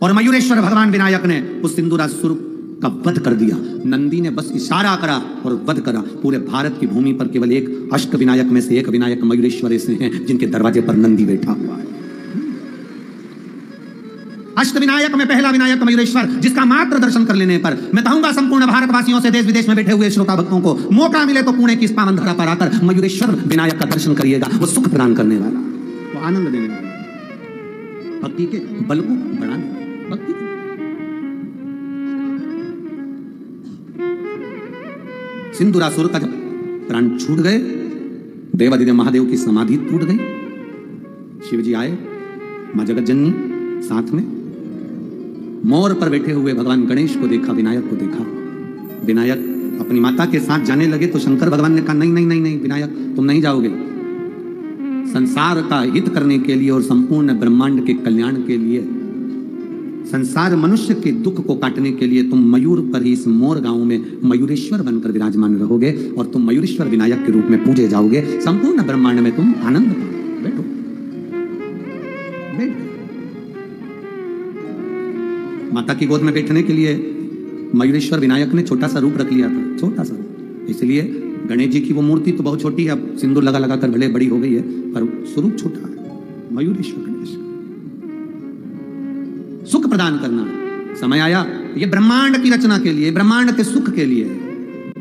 Speaker 1: और मयूरेश्वर भगवान विनायक ने उस सिंदूरासुर का वध कर दिया, नंदी ने बस इशारा करा और वध करा। पूरे भारत की भूमि पर केवल एक अष्ट विनायक में से एक विनायक मयूरेश्वर ऐसे हैं जिनके दरवाजे पर नंदी बैठा हुआ है। अष्ट विनायक में पहला विनायक मयूरेश्वर, जिसका मात्र दर्शन कर लेने पर मैं कहूंगा संपूर्ण भारतवासियों से, देश विदेश में बैठे हुए श्रोता भक्तों को मौका मिले तो पुणे की इस पावन धरा पर आकर मयूरेश्वर विनायक का दर्शन करिएगा। वो सुख प्रदान करने वाला, वो आनंद देने वाला, भक्ति के बल को बढ़ाने, भक्ति सिंदूरासुर का जब प्राण छूट गए, देवादिदेव महादेव की समाधि टूट गई, शिवजी आए, मां जगतजननी साथ में, मोर पर बैठे हुए भगवान गणेश को देखा, विनायक को देखा। विनायक अपनी माता के साथ जाने लगे तो शंकर भगवान ने कहा नहीं नहीं नहीं नहीं विनायक तुम नहीं जाओगे, संसार का हित करने के लिए और संपूर्ण ब्रह्मांड के कल्याण के लिए, संसार मनुष्य के दुख को काटने के लिए तुम मयूर पर ही इस मोर गांव में मयूरेश्वर बनकर विराजमान रहोगे और तुम मयूरेश्वर विनायक के रूप में पूजे जाओगे। संपूर्ण ब्रह्मांड में तुम आनंद पाओ। बैठो, बैठो। माता की गोद में बैठने के लिए मयूरेश्वर विनायक ने छोटा सा रूप रख लिया था, छोटा सा रूप। इसलिए गणेश जी की वो मूर्ति तो बहुत छोटी है, अब सिंदूर लगा लगा कर भले बड़ी हो गई है, पर स्वरूप छोटा है। मयूरेश्वर गणेश सुख प्रदान करना, समय आया ये ब्रह्मांड की रचना के लिए, ब्रह्मांड के सुख के लिए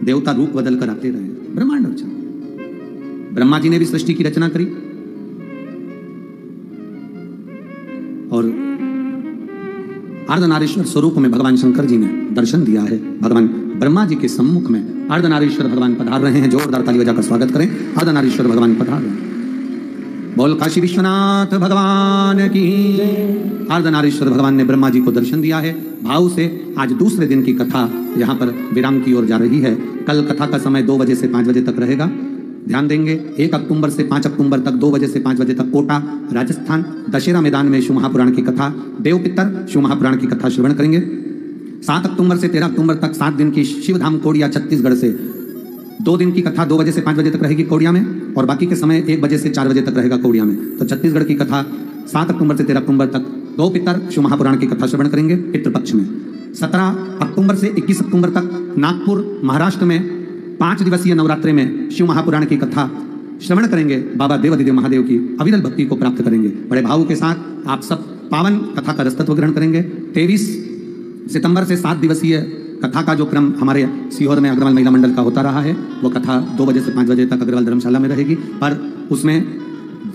Speaker 1: देवता रूप बदल कर आते रहे। ब्रह्मांड रचना, ब्रह्मा जी ने भी सृष्टि की रचना करी और अर्धनारीश्वर स्वरूप में भगवान शंकर जी ने दर्शन दिया है। भगवान ब्रह्मा जी के सम्मुख में अर्धनारीश्वर भगवान पधार रहे हैं। जोरदार ताली बजाकर स्वागत करें, अर्धनारीश्वर भगवान पधार रहे हैं। बोल काशी विश्वनाथ भगवान की। अर्धनारीश्वर भगवान ने ब्रह्मा जी को दर्शन दिया है। भाव से आज दूसरे दिन की कथा यहाँ पर विराम की ओर जा रही है। कल कथा का समय 2 बजे से 5 बजे तक रहेगा, ध्यान देंगे। 1 अक्टूबर से 5 अक्टूबर तक 2 बजे से 5 बजे तक कोटा राजस्थान दशहरा मैदान में शिव महापुराण की कथा, देवपितर शिव महापुराण की कथा श्रवण करेंगे। 7 अक्टूबर से 13 अक्टूबर तक 7 दिन की शिवधाम कोड़िया छत्तीसगढ़ से 2 दिन की कथा 2 बजे से 5 बजे तक रहेगी कोड़िया में, और बाकी के समय 1 बजे से 4 बजे तक रहेगा कोड़िया में। तो छत्तीसगढ़ की कथा 7 अक्टूबर से 13 अक्टूबर तक दो पितर शिव महापुराण की कथा श्रवण करेंगे पितृपक्ष में। 17 अक्टूबर से 21 अक्टूबर तक नागपुर महाराष्ट्र में 5 दिवसीय नवरात्रि में शिव महापुराण की कथा श्रवण करेंगे। बाबा देवादिदेव महादेव की अविरल भक्ति को प्राप्त करेंगे। बड़े भाव के साथ आप सब पावन कथा का रसतत्व ग्रहण करेंगे। 23 सितंबर से 7 दिवसीय कथा का जो क्रम हमारे सीहोर में अग्रवाल महिला मंडल का होता रहा है, वो कथा 2 बजे से 5 बजे तक अग्रवाल धर्मशाला में रहेगी। पर उसमें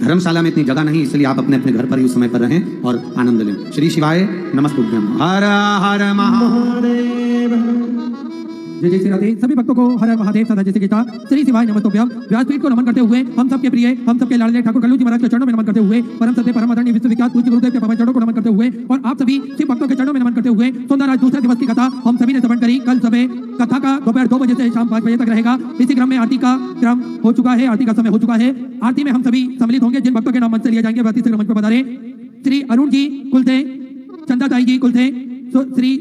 Speaker 1: धर्मशाला में इतनी जगह नहीं, इसलिए आप अपने अपने घर पर ही उस समय पर रहें और आनंद लें। श्री शिवाय नमस्तुभ्यं। हर हर महादेव।
Speaker 2: जय जय श्री राधे। सभी भक्तों को हर हर महादेव सदा जैसे गीता श्री शिवाय नमस्तुभ्यम। व्यासपीठ को नमन करते हुए हम सबके प्रिय, हम सबके लाडले ठाकुर कल्लू जी महाराज के चरणों में नमन करते हुए, परम सत्य परम आदरणीय विश्वविख्यात पूज्य गुरुदेव के पावन चरणों को नमन करते हुए, और आप सभी शिव भक्तों के चरणों में नमन करते हुए सुंदर आज दूसरे दिवस की कथा हम सभी ने श्रवण करी। कल सुबह कथा का दोपहर 2 बजे से शाम 5 बजे तक रहेगा। इसी क्रम में आरती का क्रम हो चुका है, आरती का समय हो चुका है। आरती में हम सभी सम्मिलित होंगे। जिन भक्तों के नाम मंच से लिए जाएंगे वह तीसरे मंच पर बता रहे। श्री अरुण जी कुलथे, चंदा ताई जी कुलथे, श्री